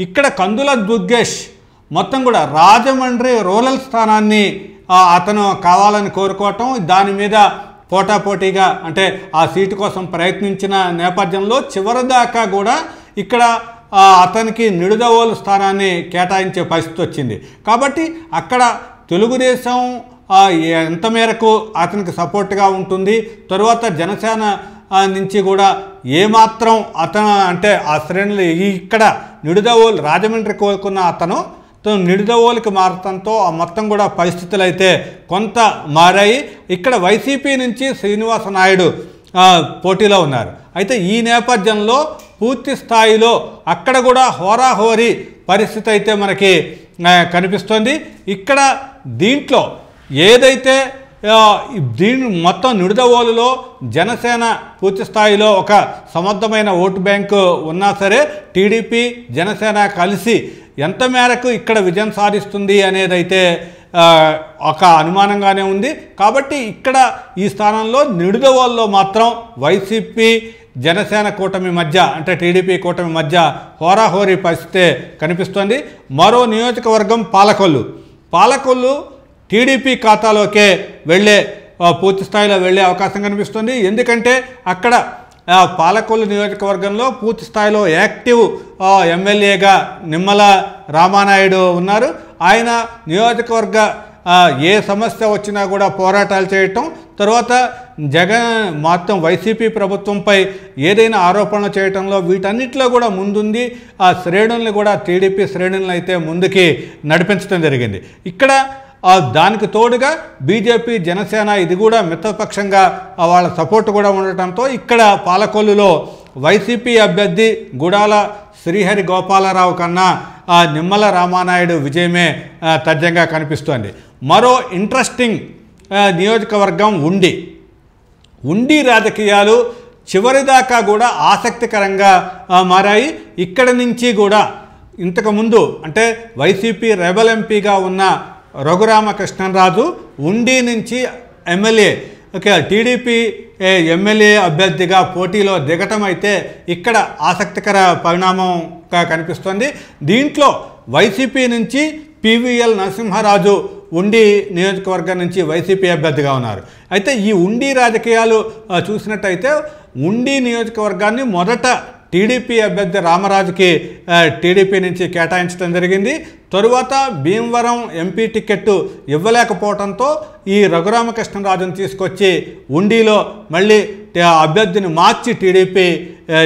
ఇక్కడ కందుల దుర్గేష్ మొత్తం కూడా రాజమండ్రి రూరల్ స్థానాన్ని అతను కావాలని కోరుకోవటం, దాని మీద పోటాపోటీగా అంటే ఆ సీటు కోసం ప్రయత్నించిన నేపథ్యంలో చివరిదాకా కూడా ఇక్కడ అతనికి నిడుదవోలు స్థానాన్ని కేటాయించే పరిస్థితి వచ్చింది. కాబట్టి అక్కడ తెలుగుదేశం ఎంత మేరకు అతనికి సపోర్ట్గా ఉంటుంది, తరువాత జనసేన నుంచి కూడా ఏమాత్రం అతను అంటే ఆ శ్రేణులు ఇక్కడ నిడుదవోలు రాజమండ్రి కోరుకున్న అతను నిడుదవోలుకి మారటంతో ఆ మొత్తం కూడా పరిస్థితులు అయితే కొంత మారాయి. ఇక్కడ వైసీపీ నుంచి శ్రీనివాస నాయుడు పోటీలో ఉన్నారు. అయితే ఈ నేపథ్యంలో పూర్తి స్థాయిలో అక్కడ కూడా హోరాహోరీ పరిస్థితి అయితే మనకి కనిపిస్తుంది. ఇక్కడ దీంట్లో ఏదైతే మొత్తం నిడుదవోలులో జనసేన పూర్తి స్థాయిలో ఒక సమర్థమైన ఓటు బ్యాంకు ఉన్నా సరే టీడీపీ జనసేన కలిసి ఎంత మేరకు ఇక్కడ విజయం సాధిస్తుంది అనేదైతే ఒక అనుమానంగానే ఉంది. కాబట్టి ఇక్కడ ఈ స్థానంలో నిడుదవోలులో మాత్రం వైసీపీ జనసేన కూటమి మధ్య అంటే టీడీపీ కూటమి మధ్య హోరాహోరీ పరిస్థితే కనిపిస్తోంది. మరో నియోజకవర్గం పాలకొల్లు టీడీపీ ఖాతాలోకే వెళ్ళే పూర్తి స్థాయిలో వెళ్ళే అవకాశం కనిపిస్తుంది. ఎందుకంటే అక్కడ పాలకొల్లు నియోజకవర్గంలో పూర్తి స్థాయిలో యాక్టివ్ ఎమ్మెల్యేగా నిమ్మల రామానాయుడు ఉన్నారు. ఆయన నియోజకవర్గ ఏ సమస్య వచ్చినా కూడా పోరాటాలు చేయటం, తర్వాత జగన్ మొత్తం వైసీపీ ప్రభుత్వంపై ఏదైనా ఆరోపణలు చేయటంలో వీటన్నిటిలో కూడా ముందుంది. ఆ శ్రేణుల్ని కూడా టీడీపీ శ్రేణులను అయితే ముందుకి నడిపించడం జరిగింది. ఇక్కడ దానికి తోడుగా బీజేపీ జనసేన ఇది కూడా మిత్రపక్షంగా వాళ్ళ సపోర్ట్ కూడా ఉండటంతో ఇక్కడ పాలకొల్లులో వైసీపీ అభ్యర్థి గుడాల శ్రీహరి గోపాలరావు కన్నా నిమ్మల రామానాయుడు విజయమే తథ్యంగా కనిపిస్తోంది. మరో ఇంట్రెస్టింగ్ నియోజకవర్గం ఉండి రాజకీయాలు చివరిదాకా కూడా ఆసక్తికరంగా మారాయి. ఇక్కడ నుంచి కూడా ఇంతకుముందు అంటే వైసీపీ రెబల్ ఎంపీగా ఉన్న రఘురామకృష్ణరాజు ఉండి నుంచి ఎమ్మెల్యే టీడీపీ ఎమ్మెల్యే అభ్యర్థిగా పోటీలో దిగటం అయితే ఇక్కడ ఆసక్తికర పరిణామంగా కనిపిస్తోంది. దీంట్లో వైసీపీ నుంచి పివిఎల్ నరసింహారాజు ఉండి నియోజకవర్గం నుంచి వైసీపీ అభ్యర్థిగా ఉన్నారు. అయితే ఈ ఉండి రాజకీయాలు చూసినట్టయితే ఉండి నియోజకవర్గాన్ని మొదట టీడీపీ అభ్యర్థి రామరాజుకి టీడీపీ నుంచి కేటాయించడం జరిగింది. తరువాత భీమవరం ఎంపీ టికెట్ ఇవ్వలేకపోవడంతో ఈ రఘురామకృష్ణరాజును తీసుకొచ్చి ఉండిలో మళ్ళీ అభ్యర్థిని మార్చి టీడీపీ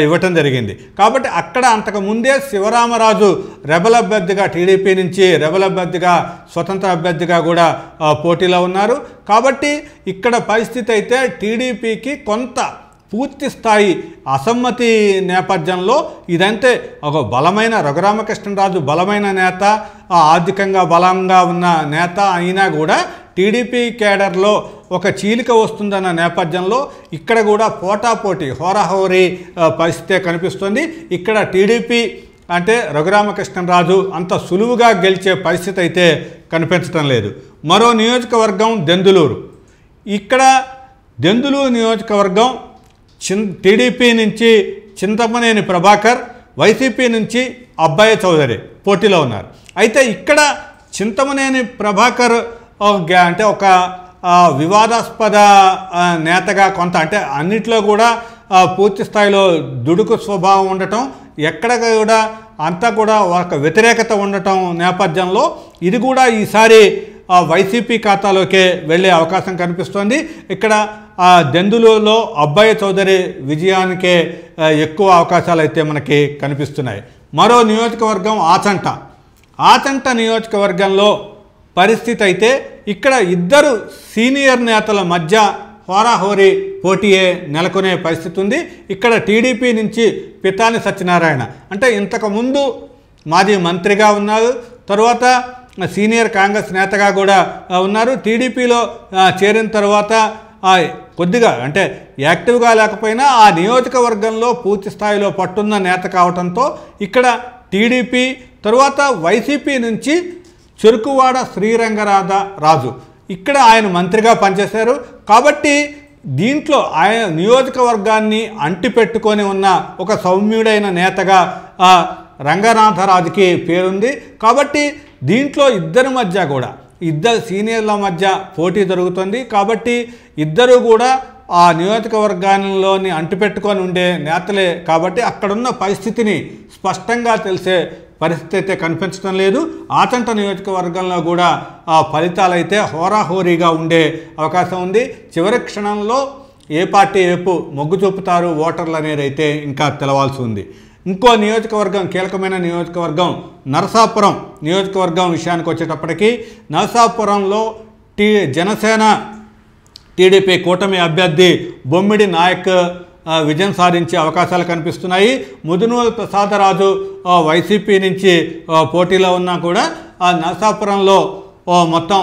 ఇవ్వటం జరిగింది. కాబట్టి అక్కడ అంతకుముందే శివరామరాజు రెబల్ అభ్యర్థిగా టీడీపీ నుంచి రెబల్ అభ్యర్థిగా స్వతంత్ర అభ్యర్థిగా కూడా పోటీలో ఉన్నారు. కాబట్టి ఇక్కడ పరిస్థితి అయితే టీడీపీకి కొంత పూర్తి స్థాయి అసమ్మతి నేపథ్యంలో ఇదంటే ఒక బలమైన రఘురామకృష్ణరాజు బలమైన నేత, ఆర్థికంగా బలంగా ఉన్న నేత అయినా కూడా టీడీపీ కేడర్లో ఒక చీలిక వస్తుందన్న నేపథ్యంలో ఇక్కడ కూడా పోటాపోటీ హోరాహోరీ పరిస్థితే కనిపిస్తుంది. ఇక్కడ టీడీపీ అంటే రఘురామకృష్ణరాజు అంత సులువుగా గెలిచే పరిస్థితి అయితే కనిపించడం లేదు. మరో నియోజకవర్గం దెందులూరు. ఇక్కడ దెందులూరు నియోజకవర్గం టీడీపీ నుంచి చింతమనేని ప్రభాకర్, వైసీపీ నుంచి అబ్బాయి చౌదరి పోటీలో ఉన్నారు. అయితే ఇక్కడ చింతమనేని ప్రభాకర్ అంటే ఒక వివాదాస్పద నేతగా కొంత అంటే అన్నిట్లో కూడా పూర్తి స్థాయిలో దుడుకు స్వభావం ఉండటం, ఎక్కడ కూడా అంతా కూడా ఒక వ్యతిరేకత ఉండటం నేపథ్యంలో ఇది కూడా ఈసారి వైసీపీ ఖాతాలోకే వెళ్ళే అవకాశం కనిపిస్తోంది. ఇక్కడ దెందులూరులో అబ్బాయి చౌదరి విజయానికే ఎక్కువ అవకాశాలు అయితే మనకి కనిపిస్తున్నాయి. మరో నియోజకవర్గం ఆచంట నియోజకవర్గంలో పరిస్థితి అయితే ఇక్కడ ఇద్దరు సీనియర్ నేతల మధ్య హోరాహోరీ పోటీయే నెలకొనే పరిస్థితి ఉంది. ఇక్కడ టీడీపీ నుంచి పితాని సత్యనారాయణ అంటే ఇంతకుముందు మాజీ మంత్రిగా ఉన్నారు, తర్వాత సీనియర్ కాంగ్రెస్ నేతగా కూడా ఉన్నారు. టీడీపీలో చేరిన తర్వాత కొద్దిగా అంటే యాక్టివ్గా లేకపోయినా ఆ నియోజకవర్గంలో పూర్తి స్థాయిలో పట్టున్న నేత కావడంతో ఇక్కడ టీడీపీ తర్వాత వైసీపీ నుంచి చెరుకువాడ శ్రీరంగరాజు ఇక్కడ ఆయన మంత్రిగా పనిచేశారు. కాబట్టి దీంట్లో ఆయన నియోజకవర్గాన్ని అంటిపెట్టుకొని ఉన్న ఒక సౌమ్యుడైన నేతగా రంగనాథరాజుకి పేరుంది. కాబట్టి దీంట్లో ఇద్దరు సీనియర్ల మధ్య పోటీ జరుగుతుంది. కాబట్టి ఇద్దరు కూడా ఆ నియోజకవర్గాల్లోని అంటిపెట్టుకొని ఉండే నేతలే. కాబట్టి అక్కడున్న పరిస్థితిని స్పష్టంగా తెలిసే పరిస్థితి అయితే కనిపించడం లేదు. ఆచంట నియోజకవర్గంలో కూడా ఆ ఫలితాలు అయితే హోరాహోరీగా ఉండే అవకాశం ఉంది. చివరి క్షణంలో ఏ పార్టీ వైపు మొగ్గు చూపుతారు ఓటర్లు అనేది అయితే ఇంకా తెలవాల్సి ఉంది. ఇంకో నియోజకవర్గం కీలకమైన నియోజకవర్గం నరసాపురం నియోజకవర్గం విషయానికి వచ్చేటప్పటికి నరసాపురంలో జనసేన టీడీపీ కూటమి అభ్యర్థి బొమ్మిడి నాయక్ విజయం సాధించే అవకాశాలు కనిపిస్తున్నాయి. ముదునూరు ప్రసాదరాజు వైసీపీ నుంచి పోటీలో ఉన్నా కూడా నరసాపురంలో మొత్తం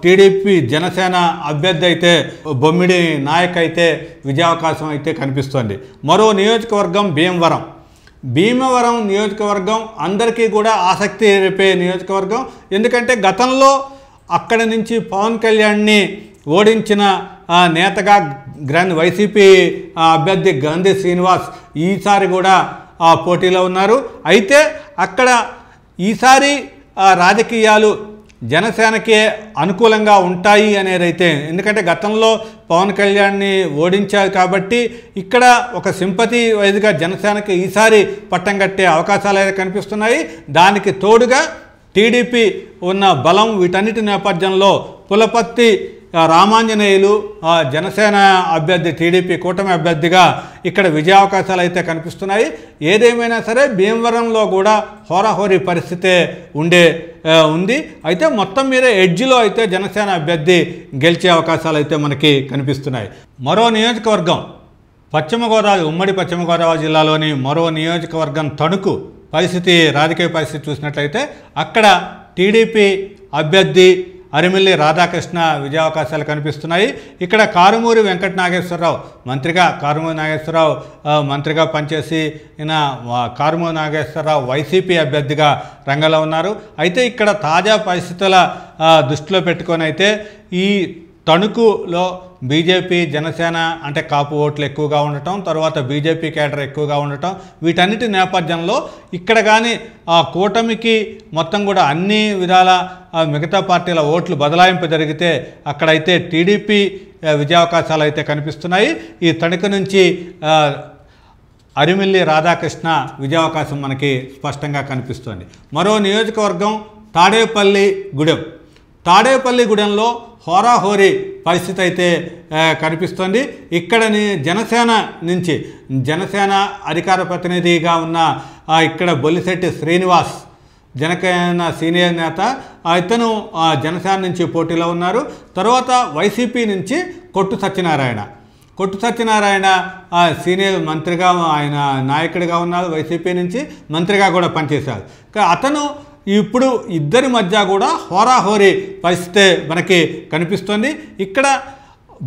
టీడీపీ జనసేన అభ్యర్థి అయితే బొమ్మిడి నాయక్ అయితే విజయావకాశం అయితే కనిపిస్తోంది. మరో నియోజకవర్గం భీమవరం నియోజకవర్గం అందరికీ కూడా ఆసక్తి రేపే నియోజకవర్గం. ఎందుకంటే గతంలో అక్కడి నుంచి పవన్ కళ్యాణ్ని ఓడించిన నేతగా వైసీపీ అభ్యర్థి గాంధీ శ్రీనివాస్ ఈసారి కూడా పోటీలో ఉన్నారు. అయితే అక్కడ ఈసారి రాజకీయాలు జనసేనకే అనుకూలంగా ఉంటాయి అనేది అయితే, ఎందుకంటే గతంలో పవన్ కళ్యాణ్ని ఓడించారు కాబట్టి ఇక్కడ ఒక సింపతి వైజ్గా జనసేనకి ఈసారి పట్టం కట్టే అవకాశాలు అయితే కనిపిస్తున్నాయి. దానికి తోడుగా టీడీపీ ఉన్న బలం వీటన్నిటి నేపథ్యంలో పులపర్తి రామాంజనేయులు జనసేన అభ్యర్థి, టీడీపీ కూటమి అభ్యర్థిగా ఇక్కడ విజయావకాశాలు అయితే కనిపిస్తున్నాయి. ఏదేమైనా సరే భీమవరంలో కూడా హోరాహోరీ పరిస్థితే ఉంది. అయితే మొత్తం మీద ఎడ్జ్లో అయితే జనసేన అభ్యర్థి గెలిచే అవకాశాలు అయితే మనకి కనిపిస్తున్నాయి. మరో నియోజకవర్గం ఉమ్మడి పశ్చిమ గోదావరి జిల్లాలోని మరో నియోజకవర్గం తణుకు పరిస్థితి, రాజకీయ పరిస్థితి చూసినట్లయితే అక్కడ టీడీపీ అభ్యర్థి అరిమిల్లి రాధాకృష్ణ విజయావకాశాలు కనిపిస్తున్నాయి. ఇక్కడ కారుమూరి వెంకట నాగేశ్వరరావు మంత్రిగా పనిచేసి కారుమూరి నాగేశ్వరరావు వైసీపీ అభ్యర్థిగా రంగంలో ఉన్నారు. అయితే ఇక్కడ తాజా పరిస్థితుల దృష్టిలో పెట్టుకొని అయితే ఈ తణుకులో బీజేపీ, జనసేన అంటే కాపు ఓట్లు ఎక్కువగా ఉండటం, తర్వాత బీజేపీ కేడర్ ఎక్కువగా ఉండటం, వీటన్నిటి నేపథ్యంలో ఇక్కడ కానీ ఆ కూటమికి మొత్తం కూడా అన్ని విధాల మిగతా పార్టీల ఓట్లు బదలాయింపు జరిగితే అక్కడైతే టీడీపీ విజయావకాశాలు అయితే కనిపిస్తున్నాయి. ఈ తణుకు నుంచి అరిమిల్లి రాధాకృష్ణ విజయావకాశం మనకి స్పష్టంగా కనిపిస్తోంది. మరో నియోజకవర్గం తాడేపల్లిగూడెంలో హోరాహోరీ పరిస్థితి అయితే కనిపిస్తోంది. ఇక్కడని జనసేన అధికార ప్రతినిధిగా ఉన్న ఇక్కడ బొల్లిశెట్టి శ్రీనివాస్, జనసేన సీనియర్ నేత, ఇతను జనసేన నుంచి పోటీలో ఉన్నారు. తర్వాత వైసీపీ నుంచి కొట్టు సత్యనారాయణ సీనియర్ మంత్రిగా, ఆయన నాయకుడిగా ఉన్నారు. వైసీపీ నుంచి మంత్రిగా కూడా పనిచేశారు. అతను ఇప్పుడు ఇద్దరి మధ్య కూడా హోరాహోరీ పరిస్థితి మనకి కనిపిస్తుంది. ఇక్కడ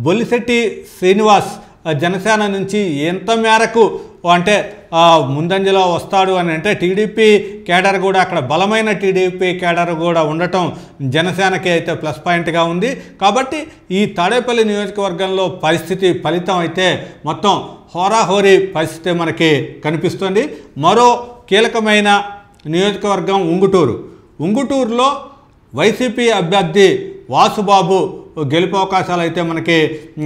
బొల్లిశెట్టి శ్రీనివాస్ జనసేన నుంచి ఎంత మేరకు అంటే ముందంజలో వస్తాడు అని అంటే టీడీపీ కేడర్ కూడా అక్కడ బలమైన టీడీపీ కేడర్ కూడా ఉండటం జనసేనకి అయితే ప్లస్ పాయింట్గా ఉంది. కాబట్టి ఈ తాడేపల్లి నియోజకవర్గంలో ఫలితం అయితే మొత్తం హోరాహోరీ పరిస్థితి మనకి కనిపిస్తుంది. మరో కీలకమైన నియోజకవర్గం ఉంగుటూరులో వైసీపీ అభ్యర్థి వాసుబాబు గెలుపు అవకాశాలు అయితే మనకి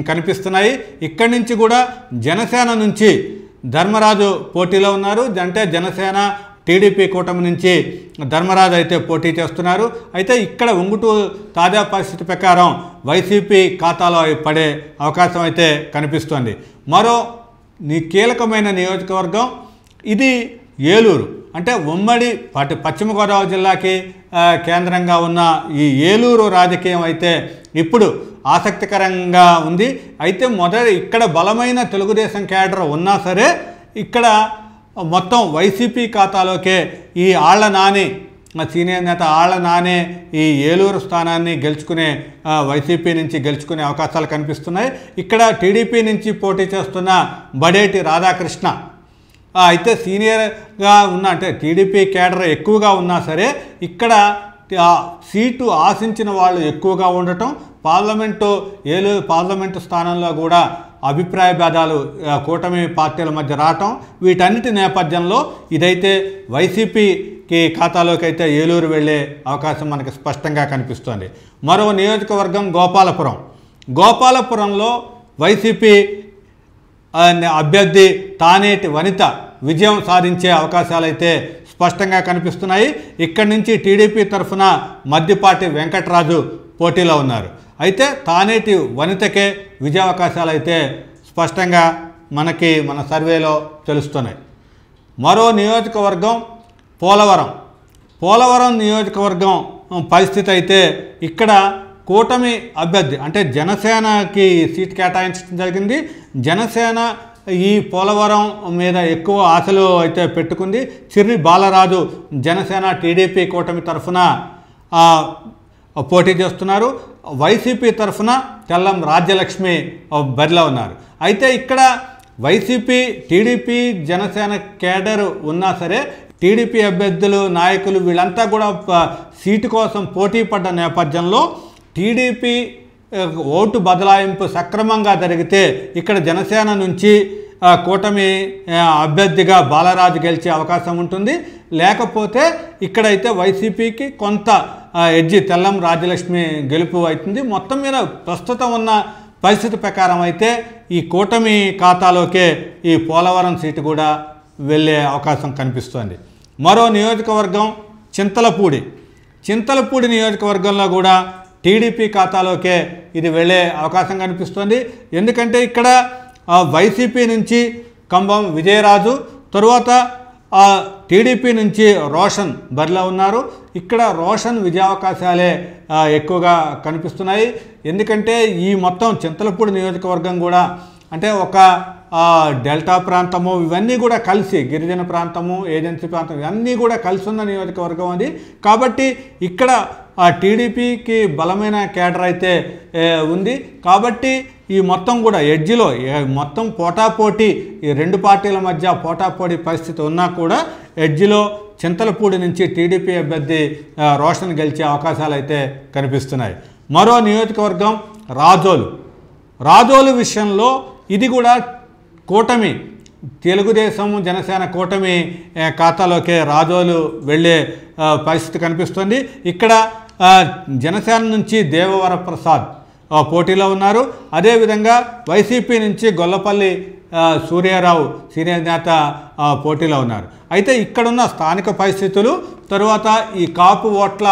కనిపిస్తున్నాయి. ఇక్కడి నుంచి కూడా జనసేన నుంచి ధర్మరాజు పోటీలో ఉన్నారు. అంటే జనసేన టీడీపీ కూటమి నుంచి ధర్మరాజు అయితే పోటీ చేస్తున్నారు. అయితే ఇక్కడ ఉంగుటూరు తాజా పరిస్థితి ప్రకారం వైసీపీ ఖాతాలో పడే అవకాశం అయితే కనిపిస్తోంది. మరో కీలకమైన నియోజకవర్గం ఇది ఏలూరు. అంటే ఉమ్మడి పశ్చిమ గోదావరి జిల్లాకి కేంద్రంగా ఉన్న ఈ ఏలూరు రాజకీయం అయితే ఇప్పుడు ఆసక్తికరంగా ఉంది. అయితే ఇక్కడ బలమైన తెలుగుదేశం క్యాడర్ ఉన్నా సరే ఇక్కడ మొత్తం వైసీపీ ఖాతాలోకే ఈ ఆళ్ల నాని, సీనియర్ నేత ఆళ్ల నాని ఈ ఏలూరు స్థానాన్ని వైసీపీ నుంచి గెలుచుకునే అవకాశాలు కనిపిస్తున్నాయి. ఇక్కడ టీడీపీ నుంచి పోటీ చేస్తున్న బడేటి రాధాకృష్ణ అయితే సీనియర్గా ఉన్న, అంటే టీడీపీ కేడర్ ఎక్కువగా ఉన్నా సరే ఇక్కడ సీటు ఆశించిన వాళ్ళు ఎక్కువగా ఉండటం, ఏలూరు పార్లమెంటు స్థానంలో కూడా అభిప్రాయ భేదాలు కూటమి పార్టీల మధ్య రావటం, వీటన్నిటి నేపథ్యంలో ఇదైతే వైసీపీకి ఖాతాలోకి అయితే ఏలూరు వెళ్ళే అవకాశం మనకి స్పష్టంగా కనిపిస్తోంది. మరో నియోజకవర్గం గోపాలపురంలో వైసీపీ అభ్యర్థి తానేటి వనిత విజయం సాధించే అవకాశాలు అయితే స్పష్టంగా కనిపిస్తున్నాయి. ఇక్కడి నుంచి టీడీపీ తరఫున మద్దిపాటి వెంకటరాజు పోటీలో ఉన్నారు. అయితే తానేటి వనితకే విజయావకాశాలు అయితే స్పష్టంగా మన సర్వేలో తెలుస్తున్నాయి. మరో నియోజకవర్గం పోలవరం నియోజకవర్గం పరిస్థితి అయితే ఇక్కడ కూటమి అభ్యర్థి అంటే జనసేనకి సీట్ కేటాయించడం జరిగింది. జనసేన ఈ పోలవరం మీద ఎక్కువ ఆశలు అయితే పెట్టుకుంది. చిర్రి బాలరాజు జనసేన టీడీపీ కూటమి తరఫున పోటీ చేస్తున్నారు. వైసీపీ తరఫున తెల్లం రాజ్యలక్ష్మి బరిలో ఉన్నారు. అయితే ఇక్కడ వైసీపీ, టీడీపీ, జనసేన కేడర్ ఉన్నా సరే టీడీపీ అభ్యర్థులు, నాయకులు వీళ్ళంతా కూడా సీటు కోసం పోటీ పడ్డ నేపథ్యంలో టీడీపీ ఓటు బదలాయింపు సక్రమంగా జరిగితే ఇక్కడ జనసేన నుంచి కూటమి అభ్యర్థిగా బాలరాజు గెలిచే అవకాశం ఉంటుంది. లేకపోతే ఇక్కడైతే వైసీపీకి కొంత ఎడ్జి తెల్లం రాజ్యలక్ష్మి గెలుపు అవుతుంది. మొత్తం మీద ప్రస్తుతం ఉన్న పరిస్థితి ప్రకారం అయితే ఈ కూటమి ఖాతాలోకే ఈ పోలవరం సీటు కూడా వెళ్ళే అవకాశం కనిపిస్తోంది. మరో నియోజకవర్గం చింతలపూడి నియోజకవర్గంలో కూడా టీడీపీ ఖాతాలోకే ఇది వెళ్ళే అవకాశం కనిపిస్తోంది. ఎందుకంటే ఇక్కడ వైసీపీ నుంచి కంబం విజయరాజు, తరువాత టీడీపీ నుంచి రోషన్ బరిలో ఉన్నారు. ఇక్కడ రోషన్ విజయావకాశాలే ఎక్కువగా కనిపిస్తున్నాయి. ఎందుకంటే ఈ మొత్తం చింతలపూడి నియోజకవర్గం కూడా అంటే ఒక డెల్టా ప్రాంతము ఇవన్నీ కూడా కలిసి గిరిజన ప్రాంతము, ఏజెన్సీ ప్రాంతం ఇవన్నీ కూడా కలిసి ఉన్న నియోజకవర్గం అది. కాబట్టి ఇక్కడ టీడీపీకి బలమైన కేడర్ అయితే ఉంది. కాబట్టి ఈ మొత్తం కూడా ఎడ్జిలో మొత్తం పోటాపోటీ ఈ రెండు పార్టీల మధ్య పోటాపోటీ పరిస్థితి ఉన్నా కూడా ఎడ్జిలో చింతలపూడి నుంచి టీడీపీ అభ్యర్థి రోషన్ గెలిచే అవకాశాలు అయితే కనిపిస్తున్నాయి. మరో నియోజకవర్గం రాజోలు విషయంలో ఇది కూడా కూటమి తెలుగుదేశం జనసేన కూటమి ఖాతాలోకే రాజోలు వెళ్ళే పరిస్థితి కనిపిస్తుంది. ఇక్కడ జనసేన నుంచి దేవవరప్రసాద్ పోటీలో ఉన్నారు. అదేవిధంగా వైసీపీ నుంచి గొల్లపల్లి సూర్యారావు సీనియర్ నేత పోటీలో ఉన్నారు. అయితే ఇక్కడున్న స్థానిక పరిస్థితులు, తరువాత ఈ కాపు ఓట్ల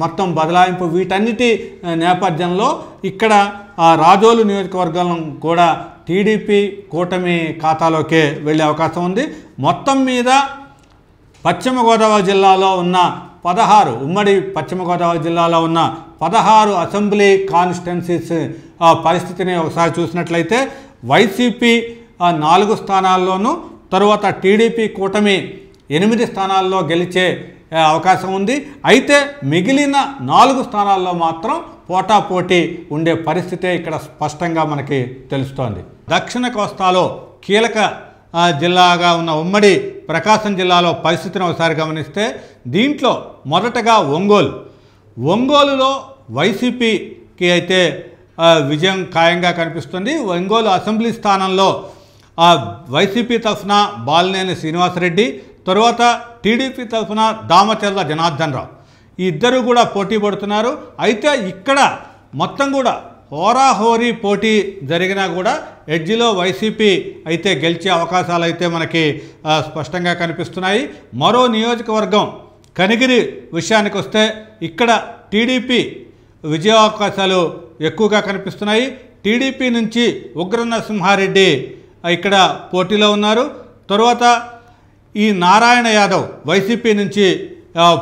మొత్తం బదలాయింపు వీటన్నిటి నేపథ్యంలో ఇక్కడ రాజోలు నియోజకవర్గం కూడా టీడీపీ కూటమి ఖాతాలోకే వెళ్ళే అవకాశం ఉంది. మొత్తం మీద పశ్చిమ గోదావరి జిల్లాలో ఉన్న 16 ఉమ్మడి పశ్చిమ గోదావరి జిల్లాలో ఉన్న 16 అసెంబ్లీ కాన్స్టిట్యున్సీస్ పరిస్థితిని ఒకసారి చూసినట్లయితే వైసీపీ 4 స్థానాల్లోనూ, తరువాత టీడీపీ కూటమి 8 స్థానాల్లో గెలిచే అవకాశం ఉంది. అయితే మిగిలిన 4 స్థానాల్లో మాత్రం పోటాపోటీ ఉండే పరిస్థితే ఇక్కడ స్పష్టంగా మనకి తెలుస్తోంది. దక్షిణ కోస్తాలో కీలక జిల్లాగా ఉన్న ఉమ్మడి ప్రకాశం జిల్లాలో పరిస్థితిని ఒకసారి గమనిస్తే దీంట్లో మొదటగా ఒంగోలులో వైసీపీకి అయితే విజయం ఖాయంగా కనిపిస్తుంది. ఒంగోలు అసెంబ్లీ స్థానంలో వైసీపీ తరఫున బాలినేని శ్రీనివాసరెడ్డి, తరువాత టీడీపీ తరఫున దామచర్ల జనార్దన్ రావు ఈ ఇద్దరు కూడా పోటీ పడుతున్నారు. అయితే ఇక్కడ మొత్తం కూడా హోరాహోరీ పోటీ జరిగినా కూడా ఎడ్జిలో వైసీపీ అయితే గెలిచే అవకాశాలు అయితే మనకి స్పష్టంగా కనిపిస్తున్నాయి. మరో నియోజకవర్గం కనిగిరి విషయానికి వస్తే ఇక్కడ టీడీపీ విజయావకాశాలు ఎక్కువగా కనిపిస్తున్నాయి. టీడీపీ నుంచి ఉగ్ర నరసింహారెడ్డి ఇక్కడ పోటీలో ఉన్నారు. తరువాత ఈ నారాయణ యాదవ్ వైసీపీ నుంచి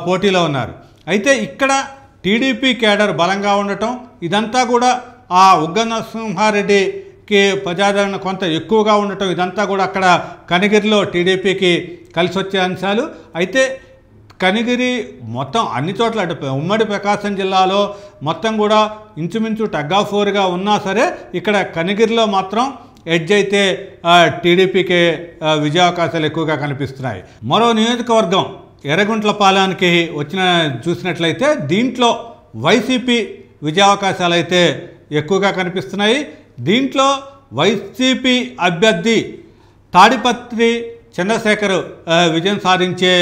పోటీలో ఉన్నారు. అయితే ఇక్కడ టీడీపీ కేడర్ బలంగా ఉండటం ఇదంతా కూడా ఆ ఉగ్ర నరసింహారెడ్డికి ప్రజాదరణ కొంత ఎక్కువగా ఉండటం ఇదంతా కూడా అక్కడ కనిగిరిలో టీడీపీకి కలిసి వచ్చే అంశాలు. అయితే కనిగిరి మొత్తం అన్ని చోట్ల అంటే ఉమ్మడి ప్రకాశం జిల్లాలో మొత్తం కూడా ఇంచుమించు టగ్ ఆఫ్ వార్గా ఉన్నా సరే ఇక్కడ కనిగిరిలో మాత్రం ఎడ్జ్ అయితే టీడీపీకి విజయావకాశాలు ఎక్కువగా కనిపిస్తున్నాయి. మరో నియోజకవర్గం ఎర్రగుంట్లపాలెంకి చూసినట్లయితే దీంట్లో వైసీపీ విజయావకాశాలు అయితే ఎక్కువగా కనిపిస్తున్నాయి. దీంట్లో వైసీపీ అభ్యర్థి తాడిపత్రి చంద్రశేఖర్ విజయం సాధించే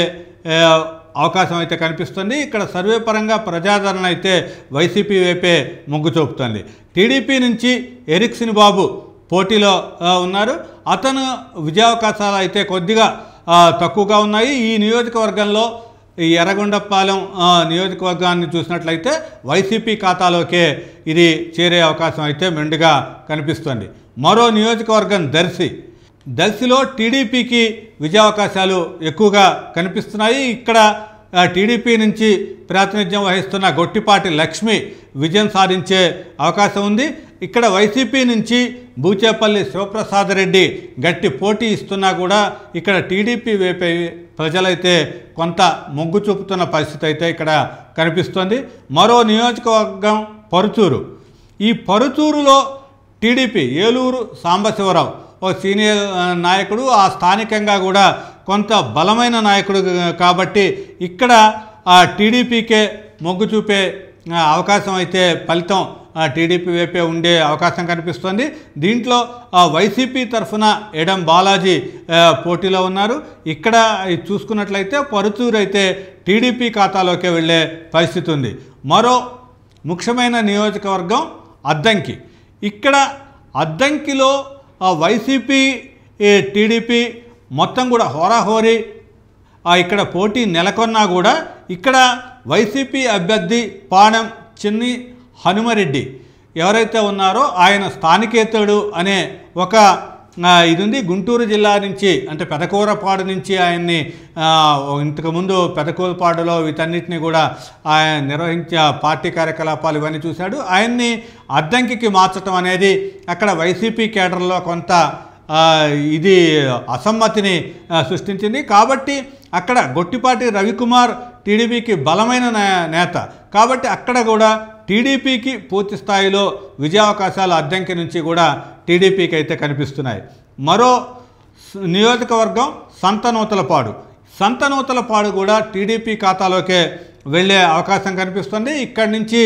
అవకాశం అయితే కనిపిస్తుంది. ఇక్కడ సర్వే పరంగా ప్రజాదరణ అయితే వైసీపీ వైపే మొగ్గు చూపుతుంది. టీడీపీ నుంచి ఎరిక్సిన్ బాబు పోటీలో ఉన్నారు. అతను విజయావకాశాలు అయితే కొద్దిగా తక్కువగా ఉన్నాయి. ఈ నియోజకవర్గంలో ఈ ఎర్రగొండపాలెం నియోజకవర్గాన్ని చూసినట్లయితే వైసీపీ ఖాతాలోకే ఇది చేరే అవకాశం అయితే మెండుగా కనిపిస్తుంది. మరో నియోజకవర్గం దర్శిలో టీడీపీకి విజయావకాశాలు ఎక్కువగా కనిపిస్తున్నాయి. ఇక్కడ టీడీపీ నుంచి ప్రాతినిధ్యం వహిస్తున్న గొట్టిపాటి లక్ష్మి విజయం సాధించే అవకాశం ఉంది. ఇక్కడ వైసీపీ నుంచి బూచేపల్లి శివప్రసాద్ రెడ్డి గట్టి పోటీ ఇస్తున్నా కూడా ఇక్కడ టీడీపీ వైపే ప్రజలైతే కొంత మొగ్గు చూపుతున్న పరిస్థితి అయితే ఇక్కడ కనిపిస్తుంది. మరో నియోజకవర్గం పరుచూరు. ఈ పరుచూరులో టీడీపీ ఏలూరు సాంబశివరావు ఓ సీనియర్ నాయకుడు, ఆ స్థానికంగా కూడా కొంత బలమైన నాయకుడు కాబట్టి ఇక్కడ టీడీపీకే మొగ్గు చూపే అవకాశం అయితే ఫలితం టీడీపీ వైపే ఉండే అవకాశం కనిపిస్తుంది. దీంట్లో వైసీపీ తరఫున ఎడం బాలాజీ పోటీలో ఉన్నారు. ఇక్కడ చూసుకున్నట్లయితే పరుచూరు అయితే టీడీపీ ఖాతాలోకి వెళ్ళే పరిస్థితి ఉంది. మరో ముఖ్యమైన నియోజకవర్గం అద్దంకి. ఇక్కడ అద్దంకిలో వైసీపీ టీడీపీ మొత్తం కూడా హోరాహోరీ ఇక్కడ పోటీ నెలకొన్నా కూడా ఇక్కడ వైసీపీ అభ్యర్థి పాణెం చిన్ని హనుమరెడ్డి ఎవరైతే ఉన్నారో ఆయన స్థానికేతరుడు అనే ఒక ఇది ఉంది. గుంటూరు జిల్లా నుంచి అంటే పెదకూరపాడు నుంచి ఆయన్ని ఇంతకుముందు పెదకూరపాడులో వీటన్నిటిని కూడా ఆయన నిర్వహించే పార్టీ కార్యకలాపాలు ఇవన్నీ చూశాడు. ఆయన్ని అద్దంకికి మార్చడం అనేది అక్కడ వైసీపీ కేడర్లో కొంత ఇది అసమ్మతిని సృష్టించింది. కాబట్టి అక్కడ గొట్టిపాటి రవికుమార్ టీడీపీకి బలమైన నేత కాబట్టి అక్కడ కూడా టీడీపీకి పూర్తి స్థాయిలో విజయావకాశాలు అద్దంకి నుంచి కూడా టీడీపీకి అయితే కనిపిస్తున్నాయి. మరో నియోజకవర్గం సంతనూతలపాడు. సంతనూతలపాడు కూడా టీడీపీ ఖాతాలోకే వెళ్ళే అవకాశం కనిపిస్తుంది. ఇక్కడి నుంచి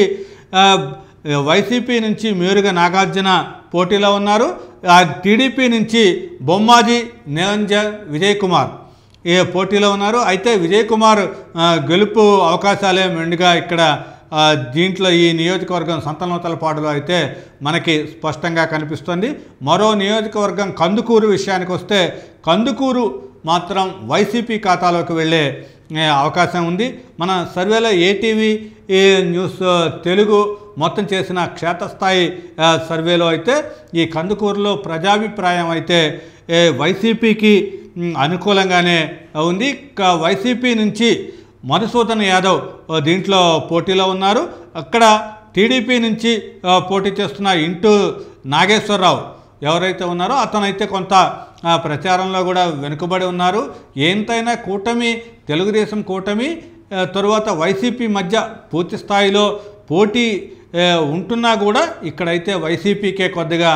వైసీపీ నుంచి మేరుగా నాగార్జున పోటీలో ఉన్నారు. టీడీపీ నుంచి బొమ్మాజీ నిరంజన్ విజయ్ కుమార్ పోటీలో ఉన్నారు. అయితే విజయ్ కుమార్ గెలుపు అవకాశాలే మెండుగా ఇక్కడ దీంట్లో ఈ నియోజకవర్గం సంతనూతలపాడులో అయితే మనకి స్పష్టంగా కనిపిస్తుంది. మరో నియోజకవర్గం కందుకూరు విషయానికి వస్తే కందుకూరు మాత్రం వైసీపీ ఖాతాలోకి వెళ్ళే అవకాశం ఉంది. మన సర్వేలో ఏటీవీ న్యూస్ తెలుగు మొత్తం చేసిన క్షేత్రస్థాయి సర్వేలో అయితే ఈ కందుకూరులో ప్రజాభిప్రాయం అయితే వైసీపీకి అనుకూలంగానే ఉంది. వైసీపీ నుంచి మధుసూదన్ యాదవ్ దీంట్లో పోటీలో ఉన్నారు. అక్కడ టీడీపీ నుంచి పోటీ చేస్తున్న ఇంటూ నాగేశ్వరరావు ఎవరైతే ఉన్నారో అతనైతే కొంత ప్రచారంలో కూడా వెనుకబడి ఉన్నారు. ఎంతైనా కూటమి తెలుగుదేశం కూటమి తరువాత వైసీపీ మధ్య పూర్తి స్థాయిలో పోటీ ఉంటున్నా కూడా ఇక్కడైతే వైసీపీకే కొద్దిగా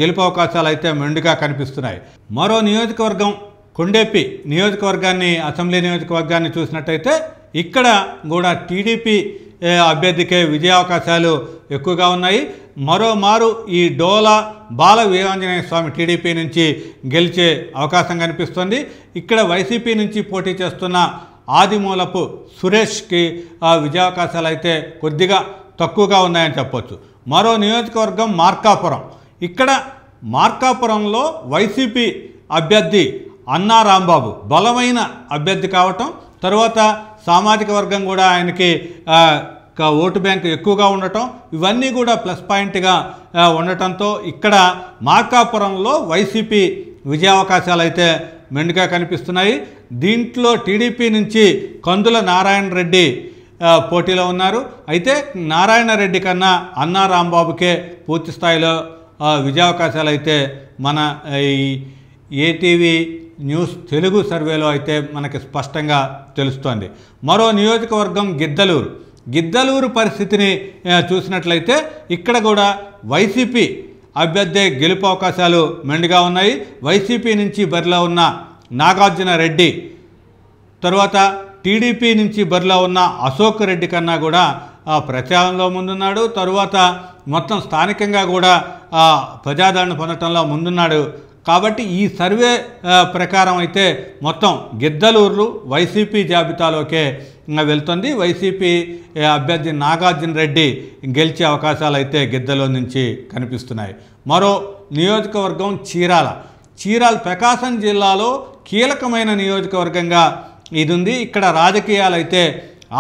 గెలుపు అవకాశాలు అయితే మెండుగా కనిపిస్తున్నాయి. మరో నియోజకవర్గం కొండెపి నియోజకవర్గాన్ని అసెంబ్లీ నియోజకవర్గాన్ని చూసినట్టయితే ఇక్కడ కూడా టీడీపీ అభ్యర్థికే విజయావకాశాలు ఎక్కువగా ఉన్నాయి. మరోమారు ఈ డోలా బాల వీరాంజనేయ స్వామి టీడీపీ నుంచి గెలిచే అవకాశం కనిపిస్తుంది. ఇక్కడ వైసీపీ నుంచి పోటీ చేస్తున్న ఆదిమూలపు సురేష్కి విజయావకాశాలు అయితే కొద్దిగా తక్కువగా ఉన్నాయని చెప్పొచ్చు. మరో నియోజకవర్గం మార్కాపురం. ఇక్కడ మార్కాపురంలో వైసీపీ అభ్యర్థి అన్నా రాంబాబు బలమైన అభ్యర్థి కావటం, తర్వాత సామాజిక వర్గం కూడా ఆయనకి ఓటు బ్యాంకు ఎక్కువగా ఉండటం ఇవన్నీ కూడా ప్లస్ పాయింట్గా ఉండటంతో ఇక్కడ మార్కాపురంలో వైసీపీ విజయావకాశాలు అయితే మెండుగా కనిపిస్తున్నాయి. దీంట్లో టీడీపీ నుంచి కందుల నారాయణ రెడ్డి పోటీలో ఉన్నారు. అయితే నారాయణ రెడ్డి కన్నా అన్నా రాంబాబుకే పూర్తి స్థాయిలో విజయావకాశాలు అయితే మన ఈ ఏటీవీ న్యూస్ తెలుగు సర్వేలో అయితే మనకి స్పష్టంగా తెలుస్తోంది. మరో నియోజకవర్గం గిద్దలూరు పరిస్థితిని చూసినట్లయితే ఇక్కడ కూడా వైసీపీ అభ్యర్థి గెలుపు అవకాశాలు మెండుగా ఉన్నాయి. వైసీపీ నుంచి బరిలో ఉన్న నాగార్జున రెడ్డి, తర్వాత టీడీపీ నుంచి బరిలో ఉన్న అశోక్ రెడ్డి కన్నా కూడా ప్రచారంలో ముందున్నాడు. తరువాత మొత్తం స్థానికంగా కూడా ప్రజాదరణ పొందటంలో ముందున్నాడు. కాబట్టి ఈ సర్వే ప్రకారం అయితే మొత్తం గిద్దలూరు వైసీపీ జాబితాలోకే వెళ్తుంది. వైసీపీ అభ్యర్థి నాగార్జున రెడ్డి గెలిచే అవకాశాలు అయితే గిద్దలూరు నుంచి కనిపిస్తున్నాయి. మరో నియోజకవర్గం చీరాల ప్రకాశం జిల్లాలో కీలకమైన నియోజకవర్గంగా ఇది ఉంది. ఇక్కడ రాజకీయాలు అయితే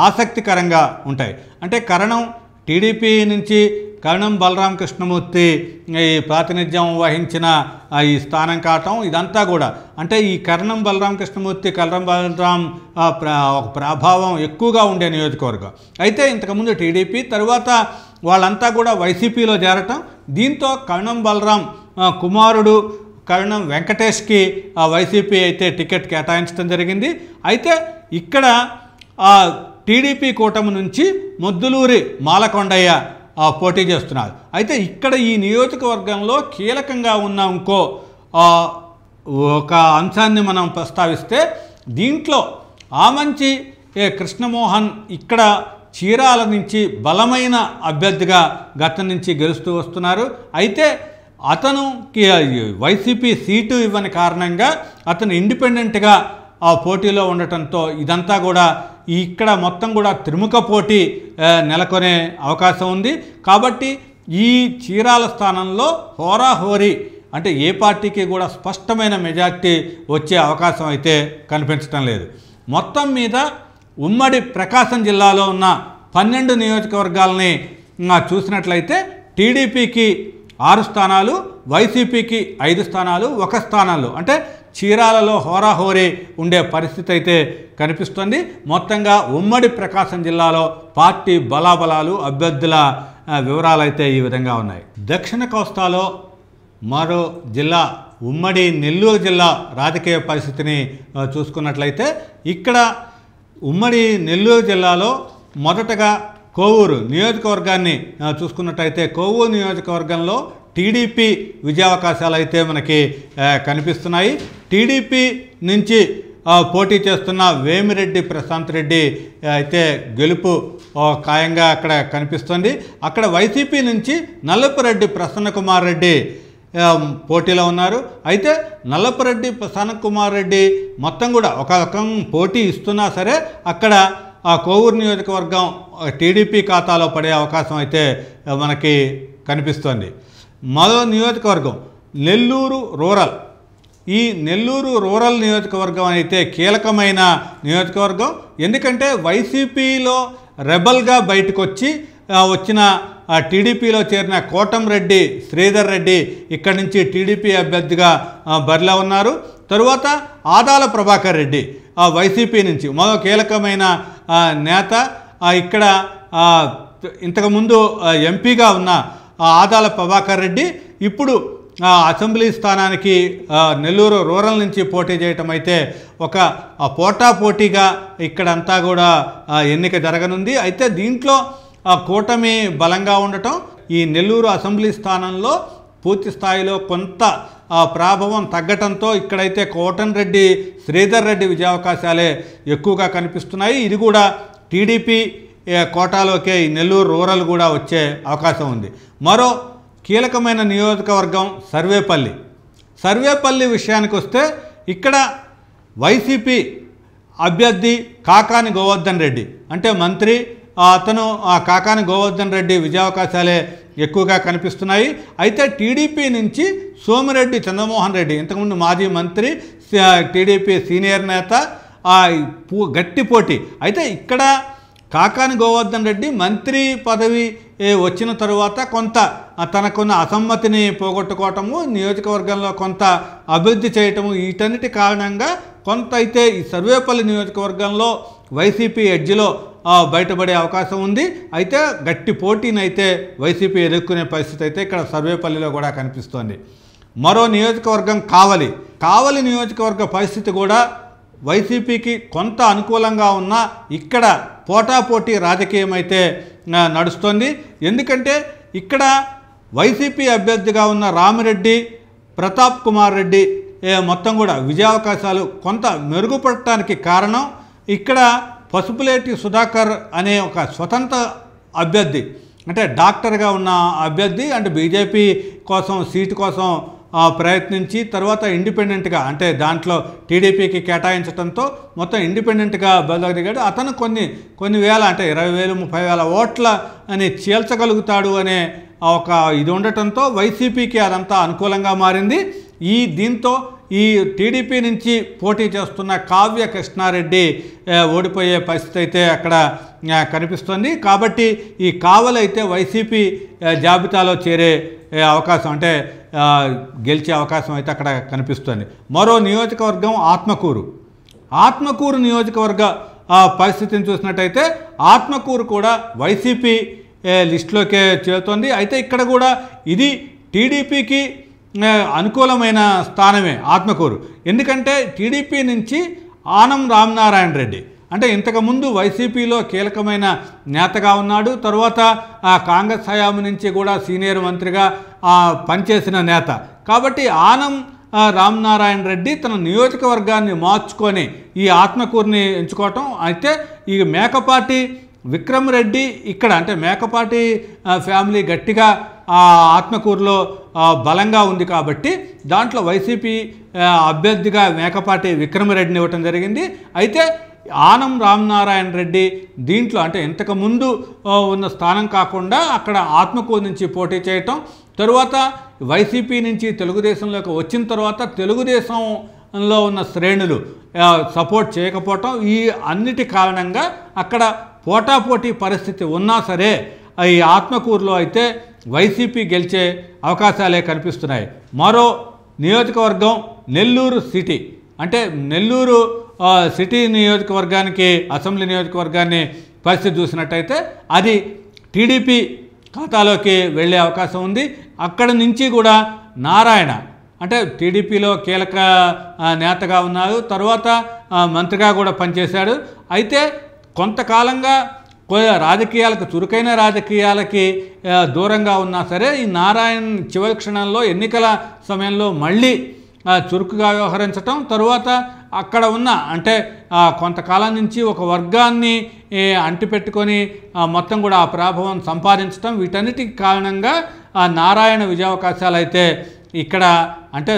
ఆసక్తికరంగా ఉంటాయి. అంటే టీడీపీ నుంచి కరణం బలరాం కృష్ణమూర్తి ఈ ప్రాతినిధ్యం వహించిన ఈ స్థానం కావటం ఇదంతా కూడా అంటే ఈ కరణం బలరాం కృష్ణమూర్తి కరణం బలరాం ఒక ప్రభావం ఎక్కువగా ఉండే నియోజకవర్గం. అయితే ఇంతకుముందు టీడీపీ తర్వాత వాళ్ళంతా కూడా వైసీపీలో చేరటం, దీంతో కరణం బలరాం కుమారుడు కరణం వెంకటేష్కి వైసీపీ అయితే టికెట్ కేటాయించడం జరిగింది. అయితే ఇక్కడ టీడీపీ కూటమి నుంచి ముద్దులూరి మాలకొండయ్య పోటీ చేస్తున్నారు. అయితే ఇక్కడ ఈ నియోజకవర్గంలో కీలకంగా ఉన్న ఇంకో ఒక అంశాన్ని మనం ప్రస్తావిస్తే దీంట్లో ఆమంచి కృష్ణమోహన్ ఇక్కడ చీరాల నుంచి బలమైన అభ్యర్థిగా గతం నుంచి గెలుస్తూ వస్తున్నారు. అయితే అతనుకి వైసీపీ సీటు ఇవ్వని కారణంగా అతను ఇండిపెండెంట్గా ఆ పోటీలో ఉండటంతో ఇదంతా కూడా ఇక్కడ మొత్తం కూడా త్రిముఖ పోటీ నెలకొనే అవకాశం ఉంది. కాబట్టి ఈ చీరాల స్థానంలో హోరాహోరీ అంటే ఏ పార్టీకి కూడా స్పష్టమైన మెజార్టీ వచ్చే అవకాశం అయితే కనిపించడం లేదు. మొత్తం మీద ఉమ్మడి ప్రకాశం జిల్లాలో ఉన్న 12 నియోజకవర్గాలని చూసినట్లయితే టీడీపీకి 6 స్థానాలు, వైసీపీకి 5 స్థానాలు, 1 స్థానాలు అంటే చీరాలలో హోరాహోరీ ఉండే పరిస్థితి అయితే కనిపిస్తుంది. మొత్తంగా ఉమ్మడి ప్రకాశం జిల్లాలో పార్టీ బలాబలాలు అభ్యర్థుల వివరాలు అయితే ఈ విధంగా ఉన్నాయి. దక్షిణ కోస్తాలో మరో జిల్లా ఉమ్మడి నెల్లూరు జిల్లా రాజకీయ పరిస్థితిని చూసుకున్నట్లయితే ఇక్కడ ఉమ్మడి నెల్లూరు జిల్లాలో మొదటగా కోవూరు నియోజకవర్గాన్ని చూసుకున్నట్లయితే కోవూరు నియోజకవర్గంలో టీడీపీ విజయావకాశాలు అయితే మనకి కనిపిస్తున్నాయి. టీడీపీ నుంచి పోటీ చేస్తున్న వేమిరెడ్డి ప్రశాంత్ రెడ్డి అయితే గెలుపు ఖాయంగా అక్కడ కనిపిస్తుంది. అక్కడ వైసీపీ నుంచి నల్లపురెడ్డి ప్రసన్న కుమార్ రెడ్డి పోటీలో ఉన్నారు. అయితే నల్లపురెడ్డి ప్రసన్న కుమార్ రెడ్డి మొత్తం కూడా ఒక రకం పోటీ ఇస్తున్నా సరే అక్కడ ఆ కోవూరు నియోజకవర్గం టీడీపీ ఖాతాలో పడే అవకాశం అయితే మనకి కనిపిస్తుంది. మరో నియోజకవర్గం నెల్లూరు రూరల్. ఈ నెల్లూరు రూరల్ నియోజకవర్గం అయితే కీలకమైన నియోజకవర్గం. ఎందుకంటే వైసీపీలో రెబల్గా బయటకు వచ్చిన టీడీపీలో చేరిన కోటంరెడ్డి శ్రీధర్ రెడ్డి ఇక్కడి నుంచి టీడీపీ అభ్యర్థిగా బరిలో ఉన్నారు. తరువాత ఆదాల ప్రభాకర్ రెడ్డి వైసీపీ నుంచి మరో కీలకమైన నేత. ఇక్కడ ఇంతకుముందు ఎంపీగా ఉన్న ఆదాల ప్రభాకర్ రెడ్డి ఇప్పుడు అసెంబ్లీ స్థానానికి నెల్లూరు రూరల్ నుంచి పోటీ చేయటం అయితే ఒక పోటాపోటీగా ఇక్కడంతా కూడా ఎన్నిక జరగనుంది. అయితే దీంట్లో కూటమి బలంగా ఉండటం ఈ నెల్లూరు అసెంబ్లీ స్థానంలో పూర్తి స్థాయిలో కొంత ప్రభావం తగ్గటంతో ఇక్కడైతే కోటంరెడ్డి శ్రీధర్ రెడ్డి విజయావకాశాలే ఎక్కువగా కనిపిస్తున్నాయి. ఇది కూడా టీడీపీ కోటాలోకే ఈ నెల్లూరు రూరల్ కూడా వచ్చే అవకాశం ఉంది. మరో కీలకమైన నియోజకవర్గం సర్వేపల్లి విషయానికి వస్తే ఇక్కడ వైసీపీ అభ్యర్థి కాకాని గోవర్ధన్ రెడ్డి అంటే మంత్రి అతను కాకాని గోవర్ధన్ రెడ్డి విజయావకాశాలే ఎక్కువగా కనిపిస్తున్నాయి. అయితే టీడీపీ నుంచి సోమిరెడ్డి చంద్రమోహన్ రెడ్డి ఇంతకుముందు మాజీ మంత్రి టీడీపీ సీనియర్ నేత గట్టి పోటీ. అయితే ఇక్కడ కాకాని గోవర్ధన్ రెడ్డి మంత్రి పదవి వచ్చిన తరువాత కొంత తనకున్న అసమ్మతిని పోగొట్టుకోవటము, నియోజకవర్గంలో కొంత అభివృద్ధి చేయటము, వీటన్నిటి కారణంగా కొంత అయితే ఈ సర్వేపల్లి నియోజకవర్గంలో వైసీపీ ఎడ్జ్లో బయటపడే అవకాశం ఉంది. అయితే గట్టి పోటీనైతే వైసీపీ ఎదుర్కొనే పరిస్థితి అయితే ఇక్కడ సర్వేపల్లిలో కూడా కనిపిస్తోంది. మరో నియోజకవర్గం కావలి నియోజకవర్గ పరిస్థితి కూడా వైసీపీకి కొంత అనుకూలంగా ఉన్న ఇక్కడ పోటాపోటీ రాజకీయం అయితే నడుస్తోంది. ఎందుకంటే ఇక్కడ వైసీపీ అభ్యర్థిగా ఉన్న రామిరెడ్డి ప్రతాప్ కుమార్ రెడ్డి మొత్తం కూడా విజయావకాశాలు కొంత మెరుగుపడటానికి కారణం ఇక్కడ పసుపులేటి సుధాకర్ అనే ఒక స్వతంత్ర అభ్యర్థి అంటే డాక్టర్గా ఉన్న అభ్యర్థి అంటే బీజేపీ కోసం సీటు కోసం ప్రయత్నించి తర్వాత ఇండిపెండెంట్గా అంటే దాంట్లో టీడీపీకి కేటాయించడంతో మొత్తం ఇండిపెండెంట్గా బరిలోకి దిగాడు. అతను కొన్ని వేల అంటే 20,000 30,000 ఓట్ల అని చీల్చగలుగుతాడు అనే ఒక ఇది ఉండటంతో వైసీపీకి అదంతా అనుకూలంగా మారింది. దీంతో ఈ టీడీపీ నుంచి పోటీ చేస్తున్న కావ్య కృష్ణారెడ్డి ఓడిపోయే పరిస్థితి అయితే అక్కడ కనిపిస్తుంది. కాబట్టి ఈ కావలి అయితే వైసీపీ జాబితాలో చేరే అవకాశం అంటే గెలిచే అవకాశం అయితే అక్కడ కనిపిస్తుంది. మరో నియోజకవర్గం ఆత్మకూరు నియోజకవర్గ పరిస్థితిని చూసినట్టయితే ఆత్మకూరు కూడా వైసీపీ లిస్టులోకే చేరుతోంది. అయితే ఇక్కడ కూడా ఇది టీడీపీకి అనుకూలమైన స్థానమే ఆత్మకూరు. ఎందుకంటే టీడీపీ నుంచి ఆనం రామనారాయణ రెడ్డి అంటే ఇంతకుముందు వైసీపీలో కీలకమైన నేతగా ఉన్నాడు. తర్వాత కాంగ్రెస్ హయాము నుంచి కూడా సీనియర్ మంత్రిగా పనిచేసిన నేత. కాబట్టి ఆనం రామనారాయణ రెడ్డి తన నియోజకవర్గాన్ని మార్చుకొని ఈ ఆత్మకూరుని ఎంచుకోవటం. అయితే ఈ మేకపాటి విక్రమ్ రెడ్డి ఇక్కడ అంటే మేకపాటి ఫ్యామిలీ గట్టిగా ఆత్మకూరులో బలంగా ఉంది కాబట్టి దాంట్లో వైసీపీ అభ్యర్థిగా మేకపాటి విక్రమ్ రెడ్డిని ఇవ్వటం జరిగింది. అయితే ఆనం రామనారాయణ రెడ్డి దీంట్లో అంటే ఇంతకు ముందు ఉన్న స్థానం కాకుండా అక్కడ ఆత్మకూరు నుంచి పోటీ చేయటం, తరువాత వైసీపీ నుంచి తెలుగుదేశంలోకి వచ్చిన తర్వాత తెలుగుదేశంలో ఉన్న శ్రేణులు సపోర్ట్ చేయకపోవటం, ఈ అన్నిటి కారణంగా అక్కడ పోటాపోటీ పరిస్థితి ఉన్నా సరే ఈ ఆత్మకూరులో అయితే వైసీపీ గెలిచే అవకాశాలే కనిపిస్తున్నాయి. మరో నియోజకవర్గం నెల్లూరు సిటీ, అంటే నెల్లూరు సిటీ నియోజకవర్గానికి అసెంబ్లీ నియోజకవర్గాన్ని పరిస్థితి చూసినట్టయితే అది టీడీపీ ఖాతాలోకి వెళ్ళే అవకాశం ఉంది. అక్కడి నుంచి కూడా నారాయణ అంటే టీడీపీలో కీలక నేతగా ఉన్నారు, తర్వాత మంత్రిగా కూడా పనిచేశాడు. అయితే కొంతకాలంగా రాజకీయాలకు చురుకైన రాజకీయాలకి దూరంగా ఉన్నా సరే ఈ నారాయణ చివరి క్షణంలో ఎన్నికల సమయంలో మళ్ళీ చురుకుగా వ్యవహరించటం, తరువాత అక్కడ ఉన్న అంటే కొంతకాలం నుంచి ఒక వర్గాన్ని అంటిపెట్టుకొని మొత్తం కూడా ఆ ప్రభావం సంపాదించడం, వీటన్నిటికి కారణంగా నారాయణ విజయావకాశాలు అయితే ఇక్కడ అంటే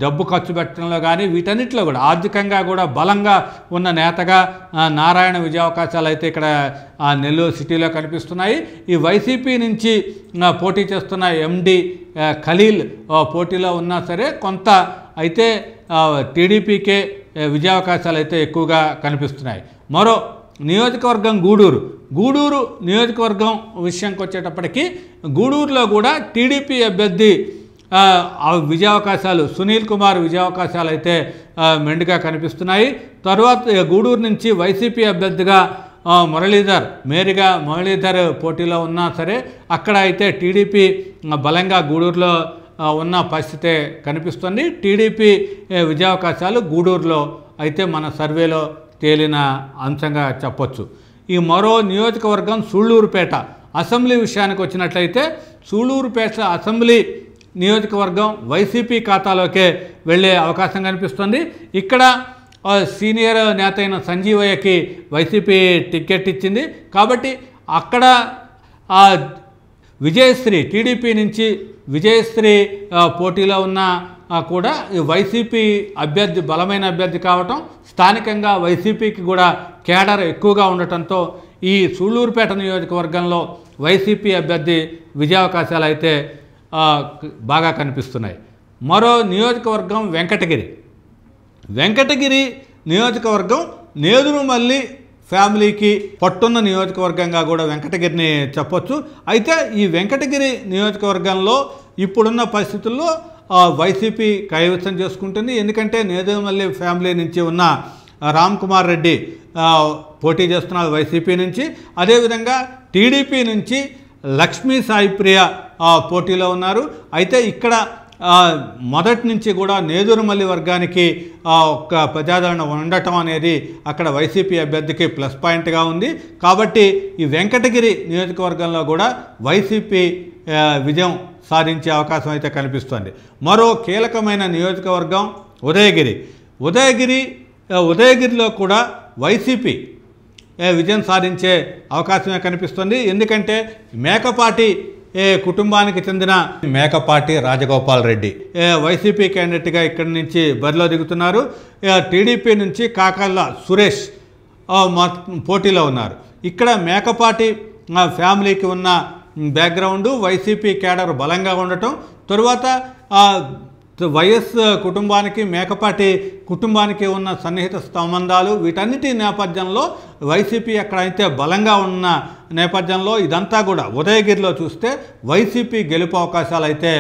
డబ్బు ఖర్చు పెట్టడంలో కానీ వీటన్నిటిలో కూడా ఆర్థికంగా కూడా బలంగా ఉన్న నేతగా నారాయణ విజయావకాశాలు అయితే ఇక్కడ నెల్లూరు సిటీలో కనిపిస్తున్నాయి. ఈ వైసీపీ నుంచి పోటీ చేస్తున్న ఎండి ఖలీల్ పోటీలో ఉన్నా సరే కొంత అయితే టీడీపీకే విజయావకాశాలు అయితే ఎక్కువగా కనిపిస్తున్నాయి. మరో నియోజకవర్గం గూడూరు నియోజకవర్గం విషయానికి వచ్చేటప్పటికి గూడూరులో కూడా టీడీపీ అభ్యర్థి విజయావకాశాలు సునీల్ కుమార్ విజయావకాశాలు అయితే మెండుగా కనిపిస్తున్నాయి. తర్వాత గూడూరు నుంచి వైసీపీ అభ్యర్థిగా మురళీధర్ పోటీలో ఉన్నా సరే అక్కడ అయితే టీడీపీ బలంగా గూడూరులో ఉన్న పరిస్థితే కనిపిస్తుంది. టీడీపీ విజయావకాశాలు గూడూరులో అయితే మన సర్వేలో తేలిన అంశంగా చెప్పొచ్చు. ఈ మరో నియోజకవర్గం సూళ్ళూరుపేట అసెంబ్లీ విషయానికి వచ్చినట్లయితే సూళ్ళూరుపేట అసెంబ్లీ నియోజకవర్గం వైసీపీ ఖాతాలోకే వెళ్ళే అవకాశం కనిపిస్తుంది. ఇక్కడ సీనియర్ నేత అయిన సంజీవయ్యకి వైసీపీ టికెట్ ఇచ్చింది కాబట్టి అక్కడ విజయశ్రీ టీడీపీ నుంచి విజయశ్రీ పోటీలో ఉన్న కూడా వైసీపీ అభ్యర్థి బలమైన అభ్యర్థి కావటం, స్థానికంగా వైసీపీకి కూడా కేడర్ ఎక్కువగా ఉండటంతో ఈ సూళ్ళూరుపేట నియోజకవర్గంలో వైసీపీ అభ్యర్థి విజయావకాశాలు అయితే బాగా కనిపిస్తున్నాయి. మరో నియోజకవర్గం వెంకటగిరి నియోజకవర్గం నేదురుమల్లి ఫ్యామిలీకి పట్టున్న నియోజకవర్గంగా కూడా వెంకటగిరిని చెప్పొచ్చు. అయితే ఈ వెంకటగిరి నియోజకవర్గంలో ఇప్పుడున్న పరిస్థితుల్లో వైసీపీ కైవసం చేసుకుంటుంది. ఎందుకంటే నేదురుమల్లి ఫ్యామిలీ నుంచి ఉన్న రామ్ కుమార్ రెడ్డి పోటీ చేస్తున్నారు వైసీపీ నుంచి, అదేవిధంగా టీడీపీ నుంచి లక్ష్మీ సాయిప్రియ పోటీలో ఉన్నారు. అయితే ఇక్కడ మొదటి నుంచి కూడా నేదురుమల్లి వర్గానికి ఒక ప్రజాదరణ ఉండటం అనేది అక్కడ వైసీపీ అభ్యర్థికి ప్లస్ పాయింట్గా ఉంది. కాబట్టి ఈ వెంకటగిరి నియోజకవర్గంలో కూడా వైసీపీ విజయం సాధించే అవకాశం అయితే కనిపిస్తుంది. మరో కీలకమైన నియోజకవర్గం ఉదయగిరిలో కూడా వైసీపీ విజయం సాధించే అవకాశమే కనిపిస్తుంది. ఎందుకంటే మేకపాటి కుటుంబానికి చెందిన మేకపాటి రాజగోపాల్ రెడ్డి వైసీపీ క్యాండిడేట్గా ఇక్కడి నుంచి బరిలో దిగుతున్నారు. టీడీపీ నుంచి కాకళ్ళ సురేష్ పోటీలో ఉన్నారు. ఇక్కడ మేకపాటి ఫ్యామిలీకి ఉన్న బ్యాక్గ్రౌండు వైసీపీ క్యాడర్ బలంగా ఉండటం, తరువాత వైఎస్ కుటుంబానికి మేకపాటి కుటుంబానికి ఉన్న సన్నిహిత సంబంధాలు వీటన్నిటి నేపథ్యంలో వైసీపీ ఎక్కడైతే బలంగా ఉన్న నేపథ్యంలో ఇదంతా కూడా ఉదయగిరిలో చూస్తే వైసీపీ గెలుపు అవకాశాలు అయితే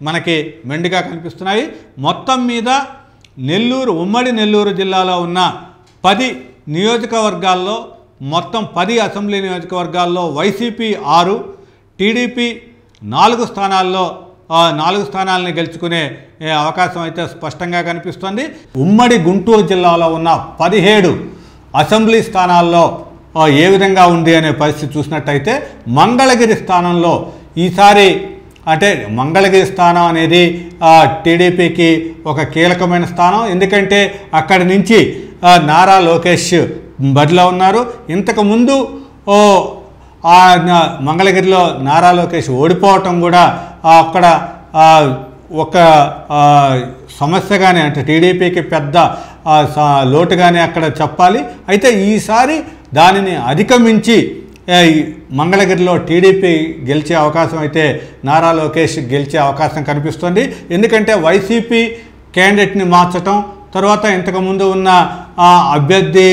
మనకి మెండుగా కనిపిస్తున్నాయి. మొత్తం మీద ఉమ్మడి నెల్లూరు జిల్లాలో ఉన్న 10 నియోజకవర్గాల్లో మొత్తం 10 అసెంబ్లీ నియోజకవర్గాల్లో వైసీపీ 6, టీడీపీ 4 స్థానాల్లో 4 స్థానాలని గెలుచుకునే అవకాశం అయితే స్పష్టంగా కనిపిస్తుంది. ఉమ్మడి గుంటూరు జిల్లాలో ఉన్న 17 అసెంబ్లీ స్థానాల్లో ఏ విధంగా ఉంది అనే పరిస్థితి చూసినట్టయితే మంగళగిరి స్థానంలో ఈసారి అంటే మంగళగిరి స్థానం అనేది టీడీపీకి ఒక కీలకమైన స్థానం. ఎందుకంటే అక్కడి నుంచి నారా లోకేష్ బరిలో ఉన్నారు. ఇంతకుముందు మంగళగిరిలో నారా లోకేష్ ఓడిపోవటం కూడా అక్కడ ఒక సమస్యగానే, అంటే టీడీపీకి పెద్ద లోటుగానే అక్కడ చెప్పాలి. అయితే ఈసారి దానిని అధిగమించి మంగళగిరిలో టీడీపీ గెలిచే అవకాశం అయితే నారా లోకేష్ గెలిచే అవకాశం కనిపిస్తుంది. ఎందుకంటే వైసీపీ క్యాండిడేట్ని మార్చటం, తర్వాత ఇంతకుముందు ఉన్న అభ్యర్థి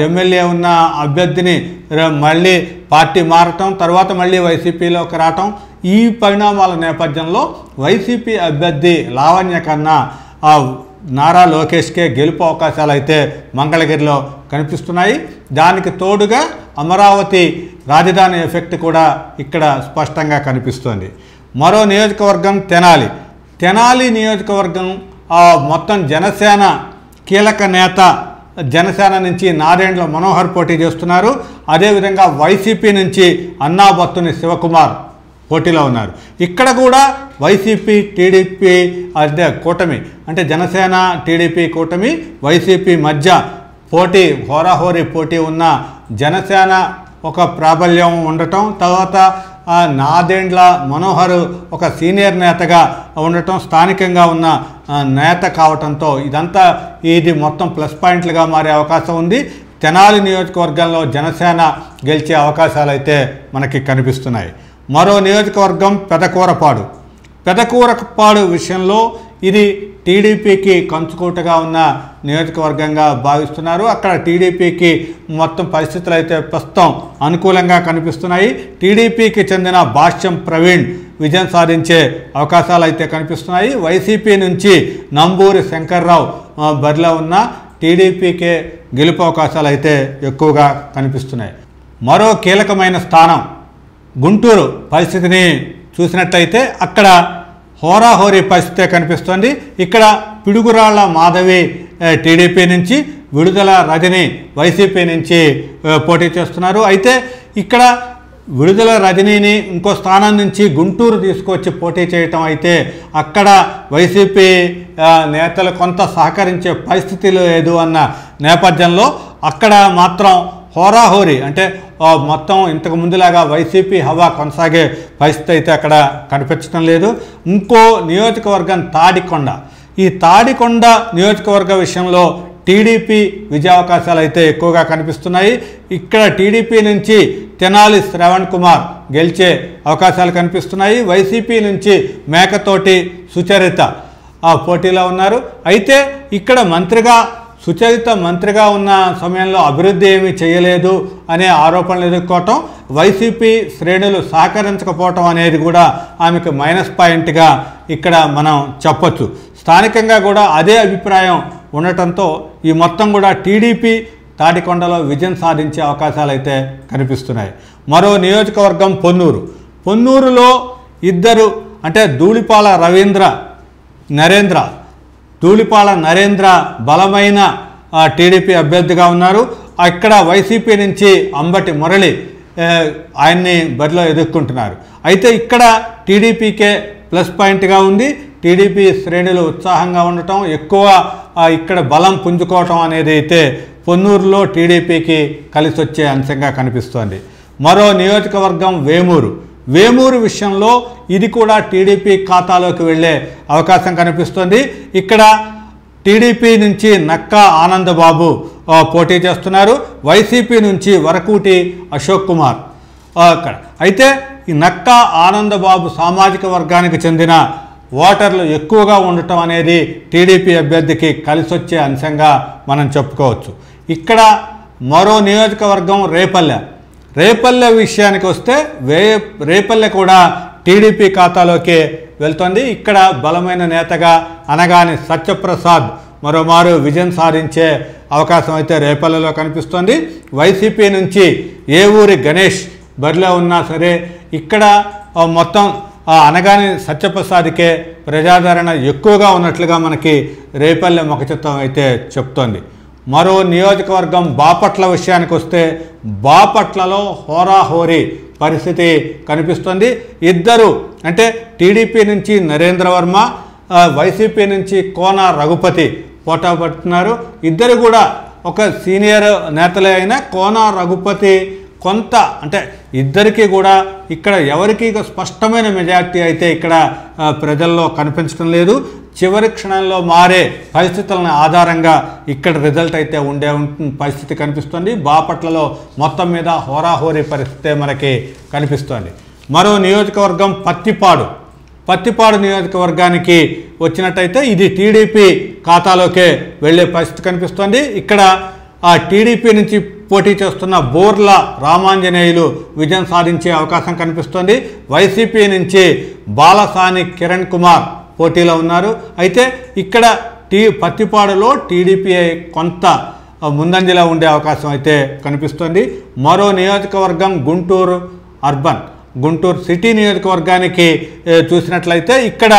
ఎమ్మెల్యే ఉన్న అభ్యర్థిని మళ్ళీ పార్టీ మారటం, తర్వాత మళ్ళీ వైసీపీలోకి రావటం, ఈ పరిణామాల నేపథ్యంలో వైసీపీ అభ్యర్థి లావణ్య కన్నా నారా లోకేష్కే గెలుపు అవకాశాలు అయితే మంగళగిరిలో కనిపిస్తున్నాయి. దానికి తోడుగా అమరావతి రాజధాని ఎఫెక్ట్ కూడా ఇక్కడ స్పష్టంగా కనిపిస్తోంది. మరో నియోజకవర్గం తెనాలి నియోజకవర్గం మొత్తం జనసేన కీలక నేత జనసేన నుంచి నాదెండ్ల మనోహర్ పోటీ చేస్తున్నారు. అదేవిధంగా వైసీపీ నుంచి అన్నాబత్తుని శివకుమార్ పోటీలో ఉన్నారు. ఇక్కడ కూడా వైసీపీ టీడీపీ అదే కూటమి, అంటే జనసేన టీడీపీ కూటమి వైసీపీ మధ్య పోటీ, హోరాహోరీ పోటీ ఉన్న జనసేన ఒక ప్రాబల్యం ఉండటం, తర్వాత నాదెండ్ల మనోహర్ ఒక సీనియర్ నేతగా ఉండటం, స్థానికంగా ఉన్న నేత కావటంతో ఇది మొత్తం ప్లస్ పాయింట్లుగా మారే అవకాశం ఉంది. తెనాలి నియోజకవర్గంలో జనసేన గెలిచే అవకాశాలు అయితే మనకి కనిపిస్తున్నాయి. మరో నియోజకవర్గం పెదకూరపాడు విషయంలో ఇది టీడీపీకి కంచుకోటగా ఉన్న నియోజకవర్గంగా భావిస్తున్నారు. అక్కడ టీడీపీకి మొత్తం పరిస్థితులు అయితే ప్రస్తుతం అనుకూలంగా కనిపిస్తున్నాయి. టీడీపీకి చెందిన భాష్యం ప్రవీణ్ విజయం సాధించే అవకాశాలు అయితే కనిపిస్తున్నాయి. వైసీపీ నుంచి నంబూరి శంకర్రావు బరిలో ఉన్న టీడీపీకే గెలుపు అవకాశాలు అయితే ఎక్కువగా కనిపిస్తున్నాయి. మరో కీలకమైన స్థానం గుంటూరు పరిస్థితిని చూసినట్లయితే అక్కడ హోరాహోరీ పరిస్థితే కనిపిస్తోంది. ఇక్కడ పిడుగురాళ్ల మాధవి టీడీపీ నుంచి, విడుదల రజని వైసీపీ నుంచి పోటీ చేస్తున్నారు. అయితే ఇక్కడ విడుదల రజనీని ఇంకో స్థానం నుంచి గుంటూరు తీసుకొచ్చి పోటీ చేయటం అయితే అక్కడ వైసీపీ నేతలు కొంత సహకరించే పరిస్థితి లేదు అన్న నేపథ్యంలో అక్కడ మాత్రం హోరాహోరీ, అంటే మొత్తం ఇంతకు ముందులాగా వైసీపీ హవా కొనసాగే పరిస్థితి అయితే అక్కడ కనిపించడం లేదు. ఇంకో నియోజకవర్గం తాడికొండ. ఈ తాడికొండ నియోజకవర్గ విషయంలో టీడీపీ విజయావకాశాలు అయితే ఎక్కువగా కనిపిస్తున్నాయి. ఇక్కడ టీడీపీ నుంచి తెనాలి శ్రవణ్ కుమార్ గెలిచే అవకాశాలు కనిపిస్తున్నాయి. వైసీపీ నుంచి మేకతోటి సుచరిత పోటీలో ఉన్నారు. అయితే ఇక్కడ సుచరిత మంత్రిగా ఉన్న సమయంలో అభివృద్ధి ఏమీ చేయలేదు అనే ఆరోపణలు ఎదుర్కోవటం, వైసీపీ శ్రేణులు సహకరించకపోవటం అనేది కూడా ఆమెకు మైనస్ పాయింట్గా ఇక్కడ మనం చెప్పొచ్చు. స్థానికంగా కూడా అదే అభిప్రాయం ఉండటంతో ఈ మొత్తం కూడా టీడీపీ తాడికొండలో విజయం సాధించే అవకాశాలు అయితే కనిపిస్తున్నాయి. మరో నియోజకవర్గం పొన్నూరులో ఇద్దరు, అంటే ధూళిపాల నరేంద్ర బలమైన టీడీపీ అభ్యర్థిగా ఉన్నారు. ఇక్కడ వైసీపీ నుంచి అంబటి మురళి ఆయన్ని బరిలో ఎదుర్కొంటున్నారు. అయితే ఇక్కడ టీడీపీకే ప్లస్ పాయింట్గా ఉంది. టీడీపీ శ్రేణులు ఉత్సాహంగా ఉండటం, ఎక్కువ ఇక్కడ బలం పుంజుకోవటం అనేది అయితే పొన్నూరులో టీడీపీకి కలిసి వచ్చే అంశంగా కనిపిస్తోంది. మరో నియోజకవర్గం వేమూరు విషయంలో ఇది కూడా టీడీపీ ఖాతాలోకి వెళ్ళే అవకాశం కనిపిస్తుంది. ఇక్కడ టీడీపీ నుంచి నక్కా ఆనందబాబు పోటీ చేస్తున్నారు. వైసీపీ నుంచి వరకూటి అశోక్ కుమార్ అక్కడ. అయితే ఈ నక్కా ఆనందబాబు సామాజిక వర్గానికి చెందిన ఓటర్లు ఎక్కువగా ఉండటం అనేది టీడీపీ అభ్యర్థికి కలిసి వచ్చే అంశంగా మనం చెప్పుకోవచ్చు. ఇక్కడ మరో నియోజకవర్గం రేపల్లె విషయానికి వస్తే రేపల్లె కూడా టీడీపీ ఖాతాలోకి వెళ్తుంది. ఇక్కడ బలమైన నేతగా అనగాని సత్యప్రసాద్ మరోమారు విజయం సాధించే అవకాశం అయితే రేపల్లెలో కనిపిస్తోంది. వైసీపీ నుంచి ఏవూరి గణేష్ బరిలో ఉన్నా సరే ఇక్కడ మొత్తం అనగాని సత్యప్రసాద్కే ప్రజాదరణ ఎక్కువగా ఉన్నట్లుగా మనకి రేపల్లె ముఖచిత్రం అయితే చెప్తోంది. మరో నియోజకవర్గం బాపట్ల విషయానికి వస్తే బాపట్లలో హోరాహోరీ పరిస్థితి కనిపిస్తుంది. ఇద్దరు, అంటే టీడీపీ నుంచి నరేంద్ర వర్మ, వైసీపీ నుంచి కోన రఘుపతి పోటా పడుతున్నారు. ఇద్దరు కూడా ఒక సీనియర్ నేతలే అయినా కోన రఘుపతి కొంత అంటే ఇద్దరికీ కూడా ఇక్కడ ఎవరికి స్పష్టమైన మెజారిటీ అయితే ఇక్కడ ప్రజల్లో కనిపించడం లేదు. చివరి క్షణంలో మారే పరిస్థితులను ఆధారంగా ఇక్కడ రిజల్ట్ అయితే ఉండే పరిస్థితి కనిపిస్తుంది. బాపట్లలో మొత్తం మీద హోరాహోరీ పరిస్థితే మనకి కనిపిస్తోంది. మరో నియోజకవర్గం పత్తిపాడు నియోజకవర్గానికి వచ్చినట్టయితే ఇది టీడీపీ ఖాతాలోకే వెళ్ళే పరిస్థితి కనిపిస్తోంది. ఇక్కడ ఆ టీడీపీ నుంచి పోటీ చేస్తున్న బోర్ల రామాంజనేయులు విజయం సాధించే అవకాశం కనిపిస్తోంది. వైసీపీ నుంచి బాలసాని కిరణ్ కుమార్ పోటీలో ఉన్నారు. అయితే ఇక్కడ పత్తిపాడులో టీడీపీ కొంత ముందంజలో ఉండే అవకాశం అయితే కనిపిస్తోంది. మరో నియోజకవర్గం గుంటూరు సిటీ నియోజకవర్గానికి చూసినట్లయితే ఇక్కడ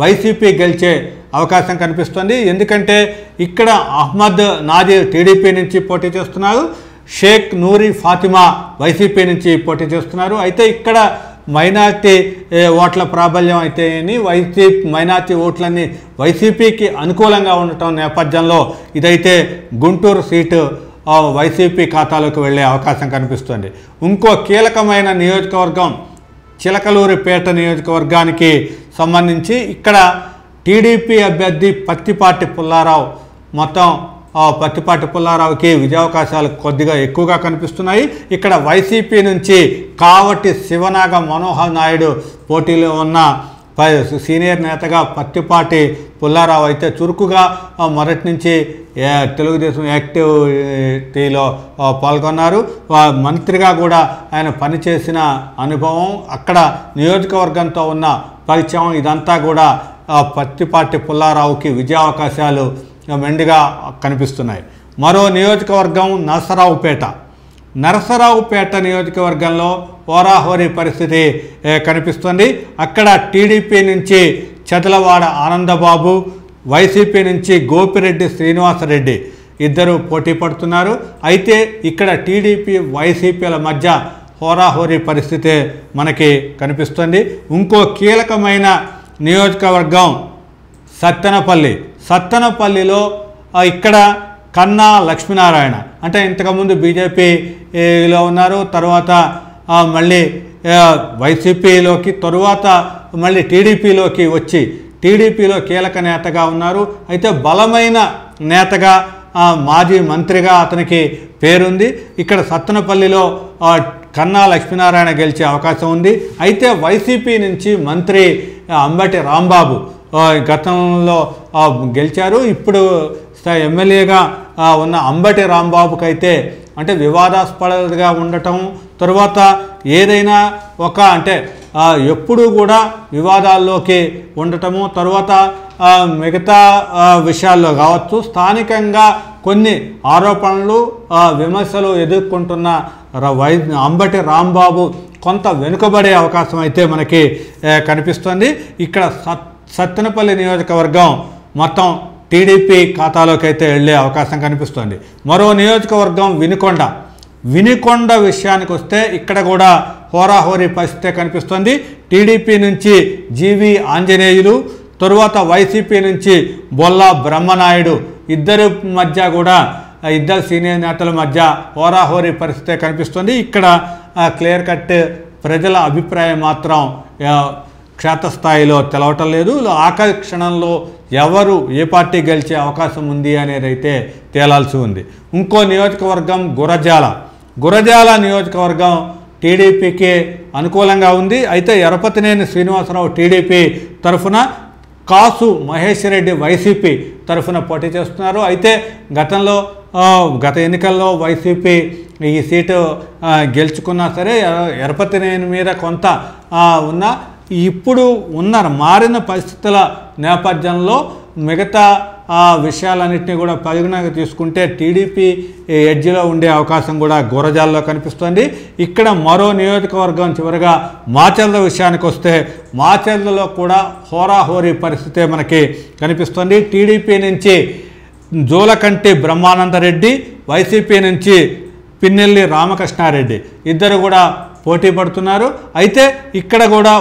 వైసీపీ గెలిచే అవకాశం కనిపిస్తుంది. ఎందుకంటే ఇక్కడ అహ్మద్ నాజీర్ టీడీపీ నుంచి పోటీ చేస్తున్నారు. షేక్ నూరి ఫాతిమా వైసీపీ నుంచి పోటీ చేస్తున్నారు. అయితే ఇక్కడ మైనార్టీ ఓట్ల ప్రాబల్యం అయితే మైనార్టీ ఓట్లన్నీ వైసీపీకి అనుకూలంగా ఉండటం నేపథ్యంలో ఇదైతే గుంటూరు సీటు వైసీపీ ఖాతాలోకి వెళ్ళే అవకాశం కనిపిస్తుంది. ఇంకో కీలకమైన నియోజకవర్గం చిలకలూరిపేట నియోజకవర్గానికి సంబంధించి ఇక్కడ టీడీపీ అభ్యర్థి పత్తిపాటి పుల్లారావుకి విజయావకాశాలు కొద్దిగా ఎక్కువగా కనిపిస్తున్నాయి. ఇక్కడ వైసీపీ నుంచి కావటి శివనాగ మనోహర్ నాయుడు పోటీలో ఉన్న సీనియర్ నేతగా పత్తిపాటి పుల్లారావు అయితే చురుకుగా మొదటి నుంచి తెలుగుదేశం యాక్టివిటీలో పాల్గొన్నారు. మంత్రిగా కూడా ఆయన పనిచేసిన అనుభవం, అక్కడ నియోజకవర్గంతో ఉన్న పరిచయం, ఇదంతా కూడా పత్తిపాటి పుల్లారావుకి విజయావకాశాలు మెండుగా కనిపిస్తున్నాయి. మరో నియోజకవర్గం నరసరావుపేట నియోజకవర్గంలో హోరాహోరీ పరిస్థితి కనిపిస్తుంది. అక్కడ టీడీపీ నుంచి చదలవాడ ఆనందబాబు, వైసీపీ నుంచి గోపిరెడ్డి శ్రీనివాసరెడ్డి ఇద్దరు పోటీ పడుతున్నారు. అయితే ఇక్కడ టీడీపీ వైసీపీల మధ్య హోరాహోరీ పరిస్థితి మనకి కనిపిస్తుంది. ఇంకో కీలకమైన నియోజకవర్గం సత్తెనపల్లిలో ఇక్కడ కన్నా లక్ష్మీనారాయణ అంటే ఇంతకుముందు బీజేపీలో ఉన్నారు, తర్వాత మళ్ళీ వైసీపీలోకి, తరువాత మళ్ళీ టీడీపీలోకి వచ్చి టీడీపీలో కీలక నేతగా ఉన్నారు. అయితే బలమైన నేతగా మాజీ మంత్రిగా అతనికి పేరుంది. ఇక్కడ సత్తెనపల్లిలో కన్నా లక్ష్మీనారాయణ గెలిచే అవకాశం ఉంది. అయితే వైసీపీ నుంచి మంత్రి అంబటి రాంబాబు గతంలో గెలిచారు. ఇప్పుడు ఎమ్మెల్యేగా ఉన్న అంబటి రాంబాబుకైతే అంటే వివాదాస్పదగా ఉండటం, తరువాత ఏదైనా అంటే ఎప్పుడూ కూడా వివాదాల్లోకి ఉండటము, తరువాత మిగతా విషయాల్లో కావచ్చు స్థానికంగా కొన్ని ఆరోపణలు విమర్శలు ఎదుర్కొంటున్న అంబటి రాంబాబు కొంత వెనుకబడే అవకాశం అయితే మనకి కనిపిస్తుంది. ఇక్కడ సత్తెనపల్లి నియోజకవర్గం మొత్తం టీడీపీ ఖాతాలోకి అయితే వెళ్ళే అవకాశం కనిపిస్తుంది. మరో నియోజకవర్గం వినుకొండ విషయానికి వస్తే ఇక్కడ కూడా హోరాహోరీ పరిస్థితే కనిపిస్తుంది. టీడీపీ నుంచి జీవి ఆంజనేయులు, తరువాత వైసీపీ నుంచి బొల్లా బ్రహ్మనాయుడు ఇద్దరు సీనియర్ నేతల మధ్య హోరాహోరీ పరిస్థితే కనిపిస్తుంది. ఇక్కడ క్లియర్ కట్ ప్రజల అభిప్రాయం మాత్రం క్షేత్రస్థాయిలో తెలవటం లేదు. ఆఖరి క్షణంలో ఎవరు ఏ పార్టీ గెలిచే అవకాశం ఉంది అనేది అయితే తేలాల్సి ఉంది. ఇంకో నియోజకవర్గం గురజాల నియోజకవర్గం టీడీపీకి అనుకూలంగా ఉంది. అయితే ఎరపతినేని శ్రీనివాసరావు టీడీపీ తరఫున, కాసు మహేష్ రెడ్డి వైసీపీ తరఫున పోటీ చేస్తున్నారు. అయితే గత ఎన్నికల్లో వైసీపీ ఈ సీటు గెలుచుకున్నా సరే ఎరపతినేని మీద కొంత ఇప్పుడు మారిన పరిస్థితుల నేపథ్యంలో మిగతా విషయాలన్నింటినీ కూడా పరిగణనకు తీసుకుంటే టీడీపీ ఎడ్జ్లో ఉండే అవకాశం కూడా గురజాల్లో కనిపిస్తుంది. ఇక్కడ మరో నియోజకవర్గం చివరిగా మాచర్ల విషయానికి వస్తే మాచర్లలో కూడా హోరాహోరీ పరిస్థితే మనకి కనిపిస్తుంది. టీడీపీ నుంచి జోలకంటి బ్రహ్మానందరెడ్డి, వైసీపీ నుంచి పిన్నెల్లి రామకృష్ణారెడ్డి ఇద్దరు కూడా పోటీ పడుతున్నారు. అయితే ఇక్కడ కూడా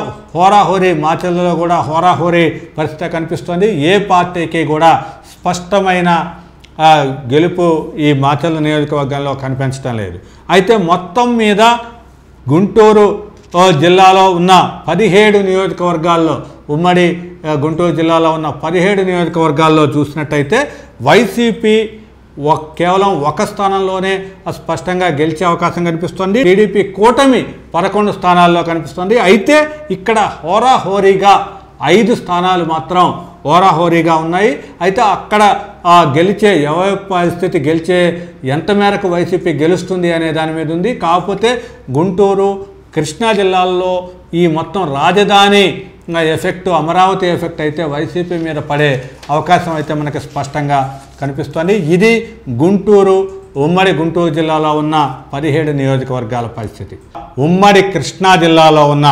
మాచర్లలో కూడా హోరాహోరీ పరిస్థితి కనిపిస్తుంది. ఏ పార్టీకి కూడా స్పష్టమైన గెలుపు ఈ మాచర్ల నియోజకవర్గంలో కనిపించడం లేదు. అయితే మొత్తం మీద గుంటూరు జిల్లాలో ఉన్న 17 నియోజకవర్గాల్లో, ఉమ్మడి గుంటూరు జిల్లాలో ఉన్న 17 నియోజకవర్గాల్లో చూసినట్టయితే వైసీపీ కేవలం ఒక స్థానంలోనే స్పష్టంగా గెలిచే అవకాశం కనిపిస్తుంది. టీడీపీ కూటమి 11 స్థానాల్లో కనిపిస్తుంది. అయితే ఇక్కడ హోరాహోరీగా 5 స్థానాలు మాత్రం హోరాహోరీగా ఉన్నాయి. అయితే అక్కడ గెలిచే పరిస్థితి, ఎంత మేరకు వైసీపీ గెలుస్తుంది అనే దాని మీద ఉంది. కాకపోతే గుంటూరు, కృష్ణా జిల్లాల్లో ఈ మొత్తం రాజధాని ఎఫెక్ట్, అమరావతి ఎఫెక్ట్ అయితే వైసీపీ మీద పడే అవకాశం అయితే మనకి స్పష్టంగా కనిపిస్తుంది. ఇది ఉమ్మడి గుంటూరు జిల్లాలో ఉన్న 17 నియోజకవర్గాల పరిస్థితి. ఉమ్మడి కృష్ణా జిల్లాలో ఉన్న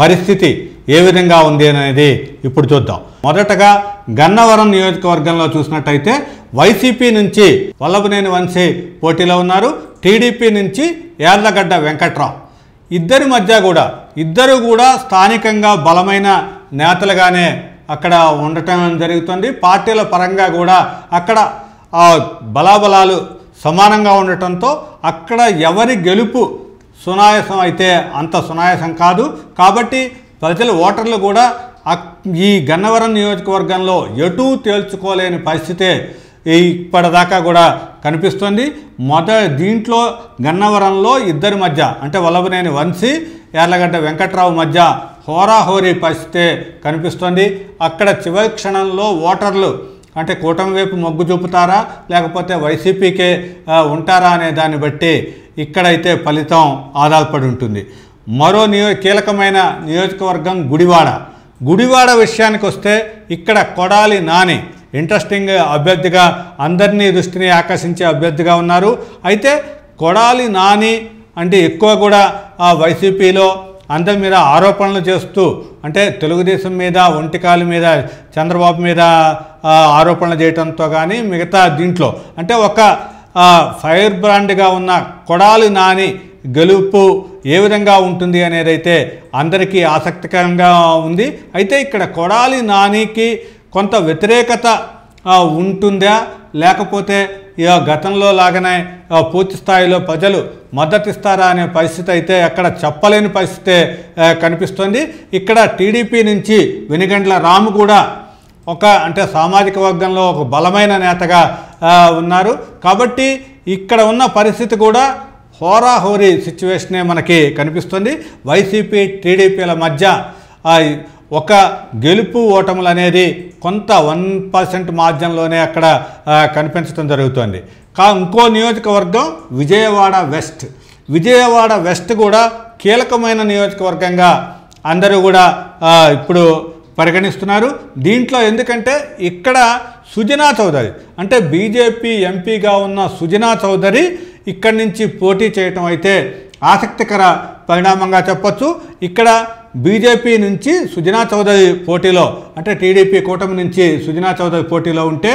పరిస్థితి ఏ విధంగా ఉంది అనేది ఇప్పుడు చూద్దాం. మొదటగా గన్నవరం నియోజకవర్గంలో చూసినట్టయితే వైసీపీ నుంచి వల్లభనేని వంశీ పోటీలో ఉన్నారు. టీడీపీ నుంచి యార్లగడ్డ వెంకట్రావు. ఇద్దరు కూడా స్థానికంగా బలమైన నేతలుగానే అక్కడ ఉండటం జరుగుతుంది. పార్టీల పరంగా కూడా అక్కడ బలాబలాలు సమానంగా ఉండటంతో అక్కడ ఎవరి గెలుపు సునాయాసం అయితే అంత సునాయాసం కాదు. కాబట్టి ఓటర్లు కూడా ఈ గన్నవరం నియోజకవర్గంలో ఎటూ తేల్చుకోలేని పరిస్థితే ఇప్పటిదాకా కూడా కనిపిస్తుంది. దీంట్లో గన్నవరంలో ఇద్దరి మధ్య, అంటే వల్లభనేని వంశీ, యార్లగడ్డ వెంకట్రావు మధ్య హోరాహోరీ పరిస్థితే కనిపిస్తుంది. అక్కడ చివరి క్షణంలో ఓటర్లు అంటే కూటమి వైపు మొగ్గు చూపుతారా లేకపోతే వైసీపీకే ఉంటారా అనే దాన్ని బట్టి ఇక్కడైతే ఫలితం ఆధారపడి ఉంటుంది. మరో కీలకమైన నియోజకవర్గం గుడివాడ విషయానికి వస్తే ఇక్కడ కొడాలి నాని ఇంట్రెస్టింగ్ అభ్యర్థిగా, అందరినీ దృష్టిని ఆకర్షించే అభ్యర్థిగా ఉన్నారు. అయితే కొడాలి నాని అంటే ఎక్కువ కూడా వైసీపీలో అందరి మీద ఆరోపణలు చేస్తూ, అంటే తెలుగుదేశం మీద, ఒంటికాలు మీద, చంద్రబాబు మీద ఆరోపణలు చేయడంతో కానీ మిగతా దీంట్లో అంటే ఒక ఫైర్ బ్రాండ్గా ఉన్న కొడాలి నాని గెలుపు ఏ విధంగా ఉంటుంది అనేది అయితే అందరికీ ఆసక్తికరంగా ఉంది. అయితే ఇక్కడ కొడాలి నానికి కొంత వ్యతిరేకత ఉంటుందా లేకపోతే గతంలో లాగానే పూర్తి స్థాయిలో ప్రజలు మద్దతిస్తారా అనే పరిస్థితి అయితే అక్కడ చెప్పలేని పరిస్థితే కనిపిస్తుంది. ఇక్కడ టీడీపీ నుంచి వెనుగండ్ల రాము కూడా అంటే సామాజిక వర్గంలో ఒక బలమైన నేతగా ఉన్నారు. కాబట్టి ఇక్కడ ఉన్న పరిస్థితి కూడా హోరాహోరీ సిచ్యువేషనే మనకి కనిపిస్తుంది. వైసీపీ టీడీపీల మధ్య ఒక గెలుపు ఓటములు అనేది కొంత 1% మార్జిన్లోనే అక్కడ కనిపించడం జరుగుతుంది. ఇంకో నియోజకవర్గం విజయవాడ వెస్ట్ కూడా కీలకమైన నియోజకవర్గంగా అందరూ కూడా ఇప్పుడు పరిగణిస్తున్నారు. దీంట్లో ఎందుకంటే ఇక్కడ సుజనా చౌదరి, అంటే బీజేపీ ఎంపీగా ఉన్న సుజనా చౌదరి ఇక్కడి నుంచి పోటీ చేయటం అయితే ఆసక్తికర పరిణామంగా చెప్పొచ్చు. ఇక్కడ బీజేపీ నుంచి సుజనా చౌదరి పోటీలో, అంటే టీడీపీ కూటమి నుంచి సుజనా చౌదరి పోటీలో ఉంటే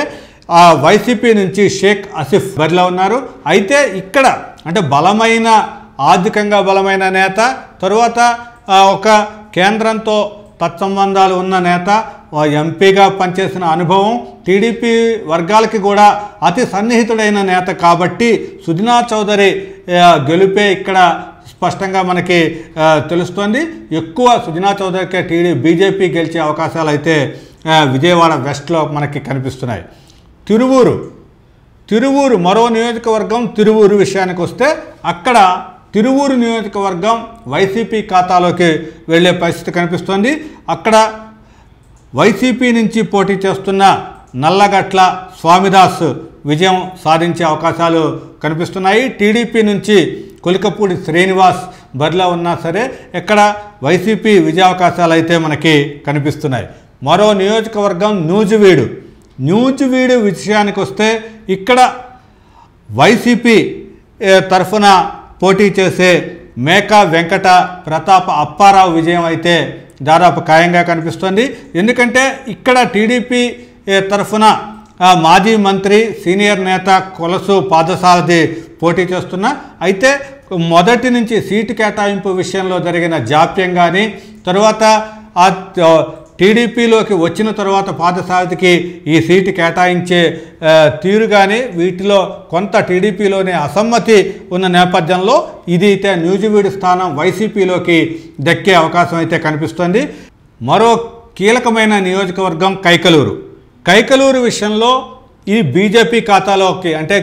వైసీపీ నుంచి షేక్ ఆసిఫ్ బరిలో ఉన్నారు. అయితే ఇక్కడ అంటే ఆర్థికంగా బలమైన నేత, తరువాత ఒక కేంద్రంతో తత్సంబంధాలు ఉన్న నేత, ఎంపీగా పనిచేసిన అనుభవం, టీడీపీ వర్గాలకి కూడా అతి సన్నిహితుడైన నేత కాబట్టి సుజనా చౌదరి గెలుపే ఇక్కడ స్పష్టంగా మనకి తెలుస్తోంది. ఎక్కువ సుజనా చౌదరికి బీజేపీ గెలిచే అవకాశాలు అయితే విజయవాడ వెస్ట్లో మనకి కనిపిస్తున్నాయి. తిరువూరు మరో నియోజకవర్గం. తిరువూరు విషయానికి వస్తే అక్కడ తిరువూరు నియోజకవర్గం వైసీపీ ఖాతాలోకి వెళ్ళే పరిస్థితి కనిపిస్తోంది. అక్కడ వైసీపీ నుంచి పోటీ చేస్తున్న నల్లగట్ల స్వామిదాస్ విజయం సాధించే అవకాశాలు కనిపిస్తున్నాయి. టీడీపీ నుంచి కొలికపూడి శ్రీనివాస్ బరిలో ఉన్నా సరే ఇక్కడ వైసీపీ విజయావకాశాలు అయితే మనకి కనిపిస్తున్నాయి. మరో నియోజకవర్గం నూజివీడు విషయానికి వస్తే ఇక్కడ వైసీపీ తరఫున పోటీ చేసే మేకా వెంకట ప్రతాప్ అప్పారావు విజయం అయితే దాదాపు ఖాయంగా కనిపిస్తుంది. ఎందుకంటే ఇక్కడ టీడీపీ తరఫున మాజీ మంత్రి, సీనియర్ నేత కొలసు పాదసారథి పోటీ చేస్తున్నా, అయితే మొదటి నుంచి సీటు కేటాయింపు విషయంలో జరిగిన జాప్యం కానీ, తరువాత టీడీపీలోకి వచ్చిన తర్వాత పార్థసారథికి ఈ సీటు కేటాయించే తీరుగానే వీటిలో కొంత టీడీపీలోనే అసమ్మతి ఉన్న నేపథ్యంలో ఇది అయితే న్యూజివీడు స్థానం వైసీపీలోకి దక్కే అవకాశం అయితే కనిపిస్తుంది. మరో కీలకమైన నియోజకవర్గం కైకలూరు విషయంలో ఇది బీజేపీ ఖాతాలోకి అంటే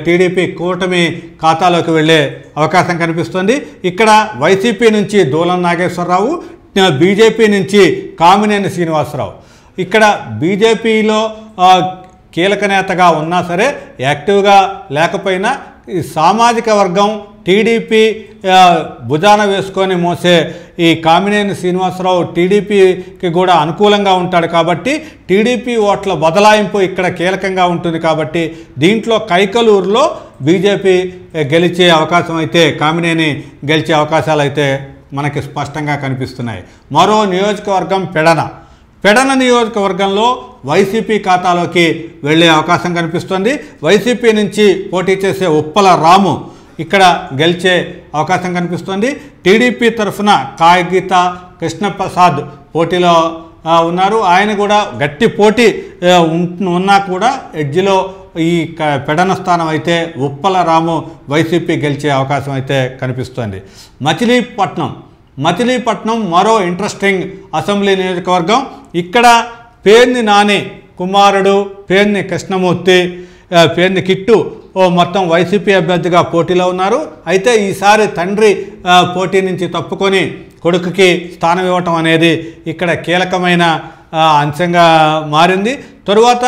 టీడీపీ కూటమి ఖాతాలోకి వెళ్ళే అవకాశం కనిపిస్తుంది. ఇక్కడ వైసీపీ నుంచి దూలం నాగేశ్వరరావు, బీజేపీ నుంచి కామినేని శ్రీనివాసరావు. ఇక్కడ బీజేపీలో కీలక నేతగా ఉన్నా సరే యాక్టివ్గా లేకపోయినా ఈ సామాజిక వర్గం టీడీపీ భుజాన వేసుకొని మోసే ఈ కామినేని శ్రీనివాసరావు టీడీపీకి కూడా అనుకూలంగా ఉంటాడు కాబట్టి టీడీపీ ఓట్ల బదలాయింపు ఇక్కడ కీలకంగా ఉంటుంది. కాబట్టి దీంట్లో కైకలూరులో బీజేపీ గెలిచే అవకాశం అయితే కామినేని గెలిచే అవకాశాలు అయితే మనకి స్పష్టంగా కనిపిస్తున్నాయి. మరో నియోజకవర్గం పెడన నియోజకవర్గంలో వైసీపీ ఖాతాలోకి వెళ్ళే అవకాశం కనిపిస్తుంది. వైసీపీ నుంచి పోటీ చేసే ఉప్పల రాము ఇక్కడ గెలిచే అవకాశం కనిపిస్తుంది. టీడీపీ తరఫున కాగిత కృష్ణప్రసాద్ పోటీలో ఉన్నారు. ఆయన కూడా గట్టి పోటీ ఉన్నా కూడా ఎడ్జిలో ఈ పెడన స్థానం అయితే ఉప్పల రాము వైసీపీ గెలిచే అవకాశం అయితే కనిపిస్తుంది. మచిలీపట్నం మరో ఇంట్రెస్టింగ్ అసెంబ్లీ నియోజకవర్గం. ఇక్కడ పేర్ని నాని కుమారుడు పేర్ని కృష్ణమూర్తి, పేర్ని కిట్టు మొత్తం వైసీపీ అభ్యర్థిగా పోటీలో ఉన్నారు. అయితే ఈసారి తండ్రి పోటీ నుంచి తప్పుకొని కొడుకుకి స్థానం ఇవ్వటం అనేది ఇక్కడ కీలకమైన అంశంగా మారింది. తరువాత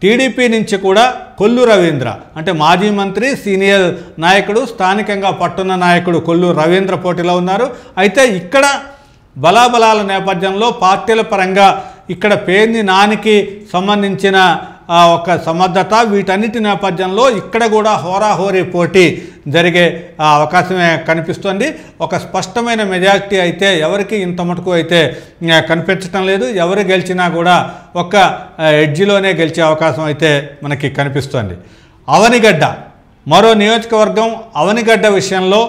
టీడీపీ నుంచి కూడా కొల్లు రవీంద్ర అంటే మాజీ మంత్రి, సీనియర్ నాయకుడు, స్థానికంగా పట్టున్న నాయకుడు కొల్లు రవీంద్ర పోటీలో ఉన్నారు. అయితే ఇక్కడ బలాబలాల నేపథ్యంలో పార్టీల పరంగా ఇక్కడ పేర్ని నానికి సంబంధించిన ఒక సమర్థత వీటన్నిటి నేపథ్యంలో ఇక్కడ కూడా హోరాహోరీ పోటీ జరిగే అవకాశమే కనిపిస్తుంది. ఒక స్పష్టమైన మెజారిటీ అయితే ఎవరికి ఇంత మటుకు అయితే కనిపించటం లేదు. ఎవరు గెలిచినా కూడా ఒక ఎడ్జిలోనే గెలిచే అవకాశం అయితే మనకి కనిపిస్తుంది. అవనిగడ్డ మరో నియోజకవర్గం. అవనిగడ్డ విషయంలో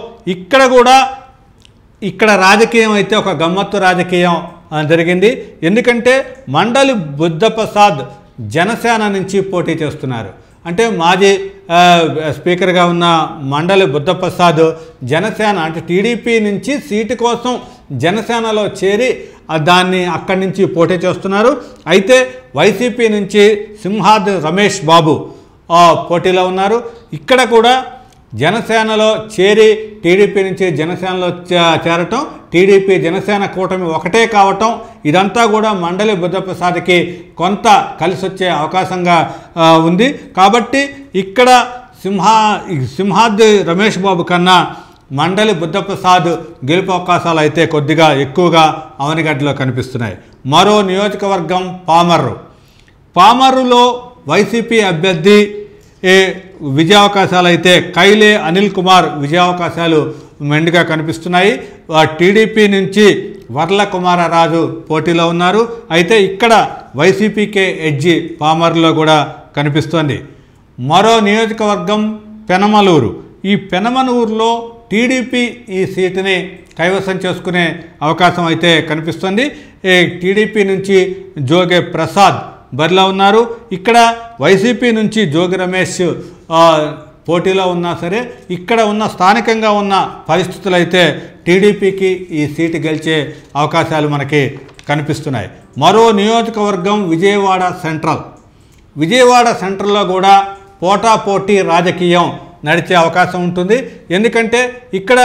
ఇక్కడ రాజకీయం అయితే ఒక గమ్మత్తు రాజకీయం జరిగింది. ఎందుకంటే మండలి బుద్ధప్రసాద్ జనసేన నుంచి పోటీ చేస్తున్నారు. అంటే మాజీ స్పీకర్గా ఉన్న మండలి బుద్ధప్రసాద్ జనసేన అంటే టీడీపీ నుంచి సీటు కోసం జనసేనలో చేరి దాన్ని అక్కడి నుంచి పోటీ చేస్తున్నారు. అయితే వైసీపీ నుంచి సింహాద్రి రమేష్ బాబు పోటీలో ఉన్నారు. ఇక్కడ కూడా జనసేనలో చేరి టీడీపీ నుంచి జనసేనలో చేరటం, టీడీపీ జనసేన కూటమి ఒకటే కావటం ఇదంతా కూడా మండలి బుద్ధప్రసాద్కి కొంత కలిసి వచ్చే అవకాశంగా ఉంది. కాబట్టి ఇక్కడ సింహాద్రి రమేష్ బాబు కన్నా మండలి బుద్ధప్రసాద్ గెలుపు అవకాశాలు అయితే కొద్దిగా ఎక్కువగా అవనిగడ్డలో కనిపిస్తున్నాయి. మరో నియోజకవర్గం పామర్రులో వైసీపీ అభ్యర్థి విజయావకాశాలు అయితే కైలే అనిల్ కుమార్ విజయావకాశాలు మెండుగా కనిపిస్తున్నాయి. టీడీపీ నుంచి వర్ల కుమారరాజు పోటీలో ఉన్నారు. అయితే ఇక్కడ వైసీపీకే ఎడ్జి పామర్లో కూడా కనిపిస్తోంది. మరో నియోజకవర్గం పెనమలూరు. ఈ పెనమలూరులో టీడీపీ ఈ సీటుని కైవసం చేసుకునే అవకాశం అయితే కనిపిస్తుంది. టీడీపీ నుంచి జోగే ప్రసాద్ బరిలో ఉన్నారు. ఇక్కడ వైసీపీ నుంచి జోగి రమేష్ పోటీలో ఉన్నా సరే ఇక్కడ ఉన్న స్థానికంగా ఉన్న పరిస్థితులు అయితే టీడీపీకి ఈ సీటు గెలిచే అవకాశాలు మనకి కనిపిస్తున్నాయి. మరో నియోజకవర్గం విజయవాడ సెంట్రల్లో కూడా పోటాపోటీ రాజకీయం నడిచే అవకాశం ఉంటుంది. ఎందుకంటే ఇక్కడ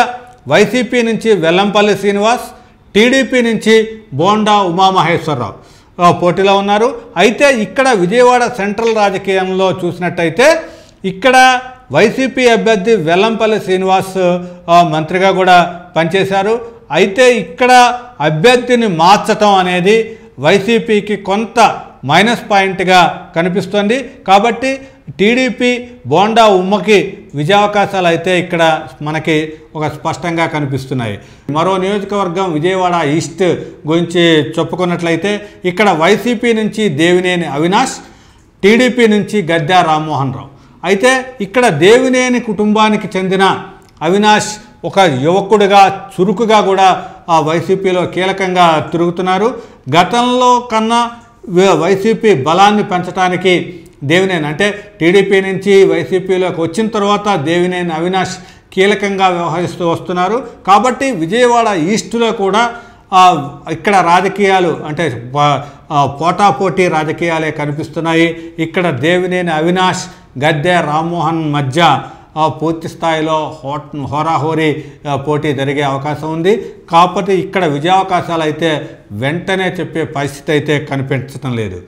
వైసీపీ నుంచి వెల్లంపల్లి శ్రీనివాస్, టీడీపీ నుంచి బోండా ఉమామహేశ్వరరావు పోటీలో ఉన్నారు. అయితే ఇక్కడ విజయవాడ సెంట్రల్ రాజకీయంలో చూసినట్టయితే ఇక్కడ వైసీపీ అభ్యర్థి వెల్లంపల్లి శ్రీనివాస్ మంత్రిగా కూడా పనిచేశారు. అయితే ఇక్కడ అభ్యర్థిని మార్చటం అనేది వైసీపీకి కొంత మైనస్ పాయింట్గా కనిపిస్తుంది. కాబట్టి టీడీపీ బోండా ఉమ్మకి విజయావకాశాలు అయితే ఇక్కడ మనకి ఒక స్పష్టంగా కనిపిస్తున్నాయి. మరో నియోజకవర్గం విజయవాడ ఈస్ట్ గురించి చెప్పుకున్నట్లయితే ఇక్కడ వైసీపీ నుంచి దేవినేని అవినాష్, టీడీపీ నుంచి గద్దె రామ్మోహన్ రావు. అయితే ఇక్కడ దేవినేని కుటుంబానికి చెందిన అవినాష్ ఒక యువకుడిగా చురుకుగా కూడా ఆ వైసీపీలో కీలకంగా తిరుగుతున్నారు. గతంలో కన్నా వైసీపీ బలాన్ని పెంచడానికి దేవినేని అంటే టీడీపీ నుంచి వైసీపీలోకి వచ్చిన తర్వాత దేవినేని అవినాష్ కీలకంగా వ్యవహరిస్తూ వస్తున్నారు. కాబట్టి విజయవాడ ఈస్టులో కూడా ఇక్కడ రాజకీయాలు అంటే పోటాపోటీ రాజకీయాలే కనిపిస్తున్నాయి. ఇక్కడ దేవినేని అవినాష్, గద్దె రామ్మోహన్ మధ్య పూర్తి స్థాయిలో హోరాహోరీ పోటీ జరిగే అవకాశం ఉంది. కాకపోతే ఇక్కడ విజయావకాశాలు అయితే వెంటనే చెప్పే పరిస్థితి అయితే కనిపించడం లేదు.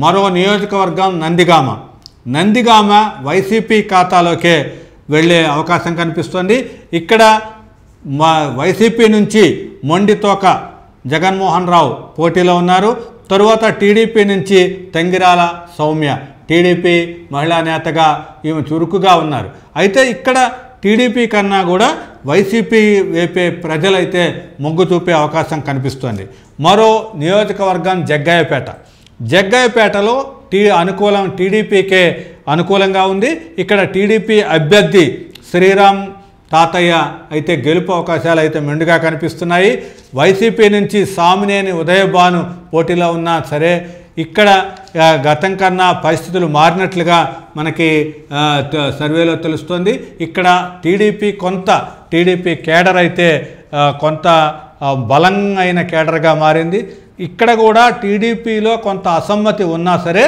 మరో నియోజకవర్గం నందిగామ వైసీపీ ఖాతాలోకే వెళ్ళే అవకాశం కనిపిస్తుంది. ఇక్కడ వైసీపీ నుంచి మొండితోక జగన్మోహన్ రావు పోటీలో ఉన్నారు. తరువాత టీడీపీ నుంచి తంగిరాల సౌమ్య టీడీపీ మహిళా నేతగా ఈమె చురుకుగా ఉన్నారు. అయితే ఇక్కడ టీడీపీ కన్నా కూడా వైసీపీ వైపే ప్రజలైతే మొగ్గు చూపే అవకాశం కనిపిస్తోంది. మరో నియోజకవర్గం జగ్గయ్యపేటలో టీడీపీకే అనుకూలంగా ఉంది. ఇక్కడ టీడీపీ అభ్యర్థి శ్రీరామ్ తాతయ్య అయితే గెలుపు అవకాశాలు అయితే మెండుగా కనిపిస్తున్నాయి. వైసీపీ నుంచి సామినేని ఉదయభాను పోటీలో ఉన్నా సరే ఇక్కడ గతం కన్నా పరిస్థితులు మారినట్లుగా మనకి సర్వేలో తెలుస్తుంది. ఇక్కడ టీడీపీ కేడర్ అయితే కొంత బలమైన కేడర్గా మారింది. ఇక్కడ కూడా టీడీపీలో కొంత అసమ్మతి ఉన్నా సరే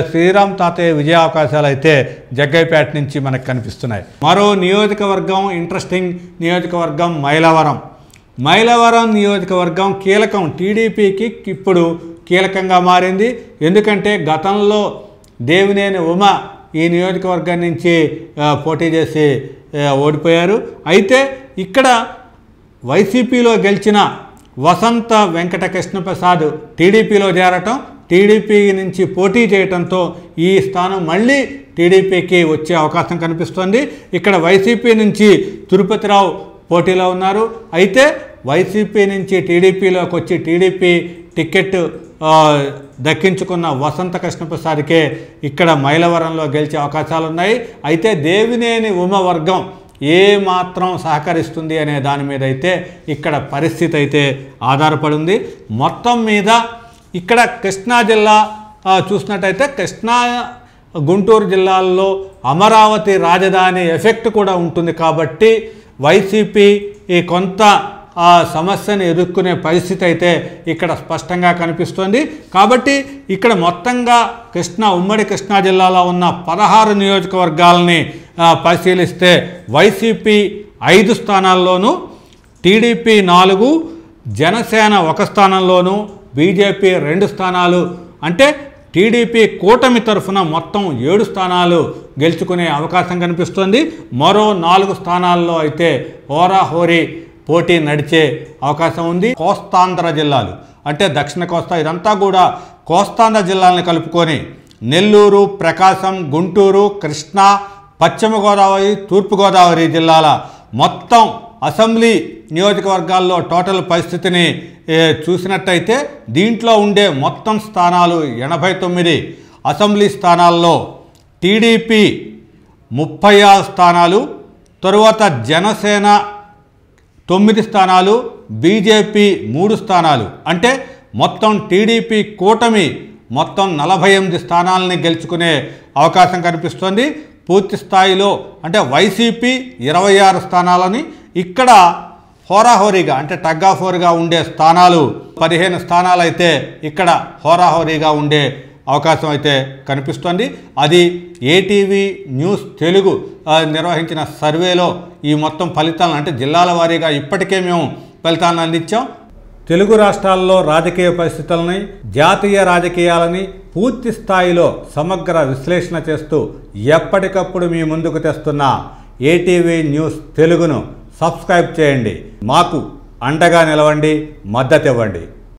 శ్రీరామ్ తాతయ్య విజయ అవకాశాలు అయితే జగ్గయ్యపేట నుంచి మనకు కనిపిస్తున్నాయి. మరో నియోజకవర్గం ఇంట్రెస్టింగ్ నియోజకవర్గం మైలవరం నియోజకవర్గం కీలకం టీడీపీకి ఇప్పుడు కీలకంగా మారింది. ఎందుకంటే గతంలో దేవినేని ఉమ ఈ నియోజకవర్గం నుంచి పోటీ చేసి ఓడిపోయారు. అయితే ఇక్కడ వైసీపీలో గెలిచిన వసంత వెంకట కృష్ణప్రసాద్ టీడీపీలో చేరటం, టీడీపీ నుంచి పోటీ చేయడంతో ఈ స్థానం మళ్ళీ టీడీపీకి వచ్చే అవకాశం కనిపిస్తుంది. ఇక్కడ వైసీపీ నుంచి తిరుపతిరావు పోటీలో ఉన్నారు. అయితే వైసీపీ నుంచి టీడీపీలోకి వచ్చి టీడీపీ టికెట్ దక్కించుకున్న వసంత కృష్ణప్రసాద్కే ఇక్కడ మైలవరంలో గెలిచే అవకాశాలు ఉన్నాయి. అయితే దేవినేని ఉమ వర్గం ఏ మాత్రం సహకరిస్తుంది అనే దాని మీద అయితే ఇక్కడ పరిస్థితి అయితే ఆధారపడి ఉంది. మొత్తం మీద ఇక్కడ కృష్ణా జిల్లా చూసినట్టయితే కృష్ణా గుంటూరు జిల్లాల్లో అమరావతి రాజధాని ఎఫెక్ట్ కూడా ఉంటుంది. కాబట్టి వైసీపీ ఈ కొంత సమస్యను ఎదుర్కొనే పరిస్థితి అయితే ఇక్కడ స్పష్టంగా కనిపిస్తుంది. కాబట్టి ఇక్కడ మొత్తంగా ఉమ్మడి కృష్ణా జిల్లాలో ఉన్న 16 నియోజకవర్గాలని పరిశీలిస్తే వైసీపీ 5 స్థానాల్లోనూ, టీడీపీ 4, జనసేన 1 స్థానంలోనూ, బీజేపీ 2 స్థానాలు అంటే టీడీపీ కూటమి తరఫున మొత్తం 7 స్థానాలు గెలుచుకునే అవకాశం కనిపిస్తుంది. మరో 4 స్థానాల్లో అయితే హోరాహోరీ పోటీ నడిచే అవకాశం ఉంది. కోస్తాంధ్ర జిల్లాలు అంటే దక్షిణ కోస్తా ఇదంతా కూడా కోస్తాంధ్ర జిల్లాలను కలుపుకొని నెల్లూరు, ప్రకాశం, గుంటూరు, కృష్ణా, పశ్చిమ గోదావరి, తూర్పుగోదావరి జిల్లాల మొత్తం అసెంబ్లీ నియోజకవర్గాల్లో టోటల్ పరిస్థితిని చూసినట్టయితే దీంట్లో ఉండే మొత్తం స్థానాలు 89 అసెంబ్లీ స్థానాల్లో టీడీపీ 36 స్థానాలు, తరువాత జనసేన 9 స్థానాలు, బీజేపీ 3 స్థానాలు అంటే మొత్తం టీడీపీ కూటమి మొత్తం 48 స్థానాలని గెలుచుకునే అవకాశం కనిపిస్తుంది. పూర్తి స్థాయిలో అంటే వైసీపీ 26 స్థానాలని, ఇక్కడ హోరాహోరీగా అంటే టగ్ ఆఫ్ వార్గా ఉండే స్థానాలు 15 స్థానాలు అయితే ఇక్కడ హోరాహోరీగా ఉండే అవకాశం అయితే కనిపిస్తుంది. అది ఏటీవీ న్యూస్ తెలుగు నిర్వహించిన సర్వేలో ఈ మొత్తం ఫలితాలను అంటే జిల్లాల వారీగా ఇప్పటికే మేము ఫలితాలను అందించాం. తెలుగు రాష్ట్రాల్లో రాజకీయ పరిస్థితులని, జాతీయ రాజకీయాలని పూర్తి స్థాయిలో సమగ్ర విశ్లేషణ చేస్తూ ఎప్పటికప్పుడు మీ ముందుకు తెస్తున్న ఏటీవీ న్యూస్ తెలుగును సబ్స్క్రైబ్ చేయండి. మాకు అండగా నిలవండి, మద్దతు ఇవ్వండి.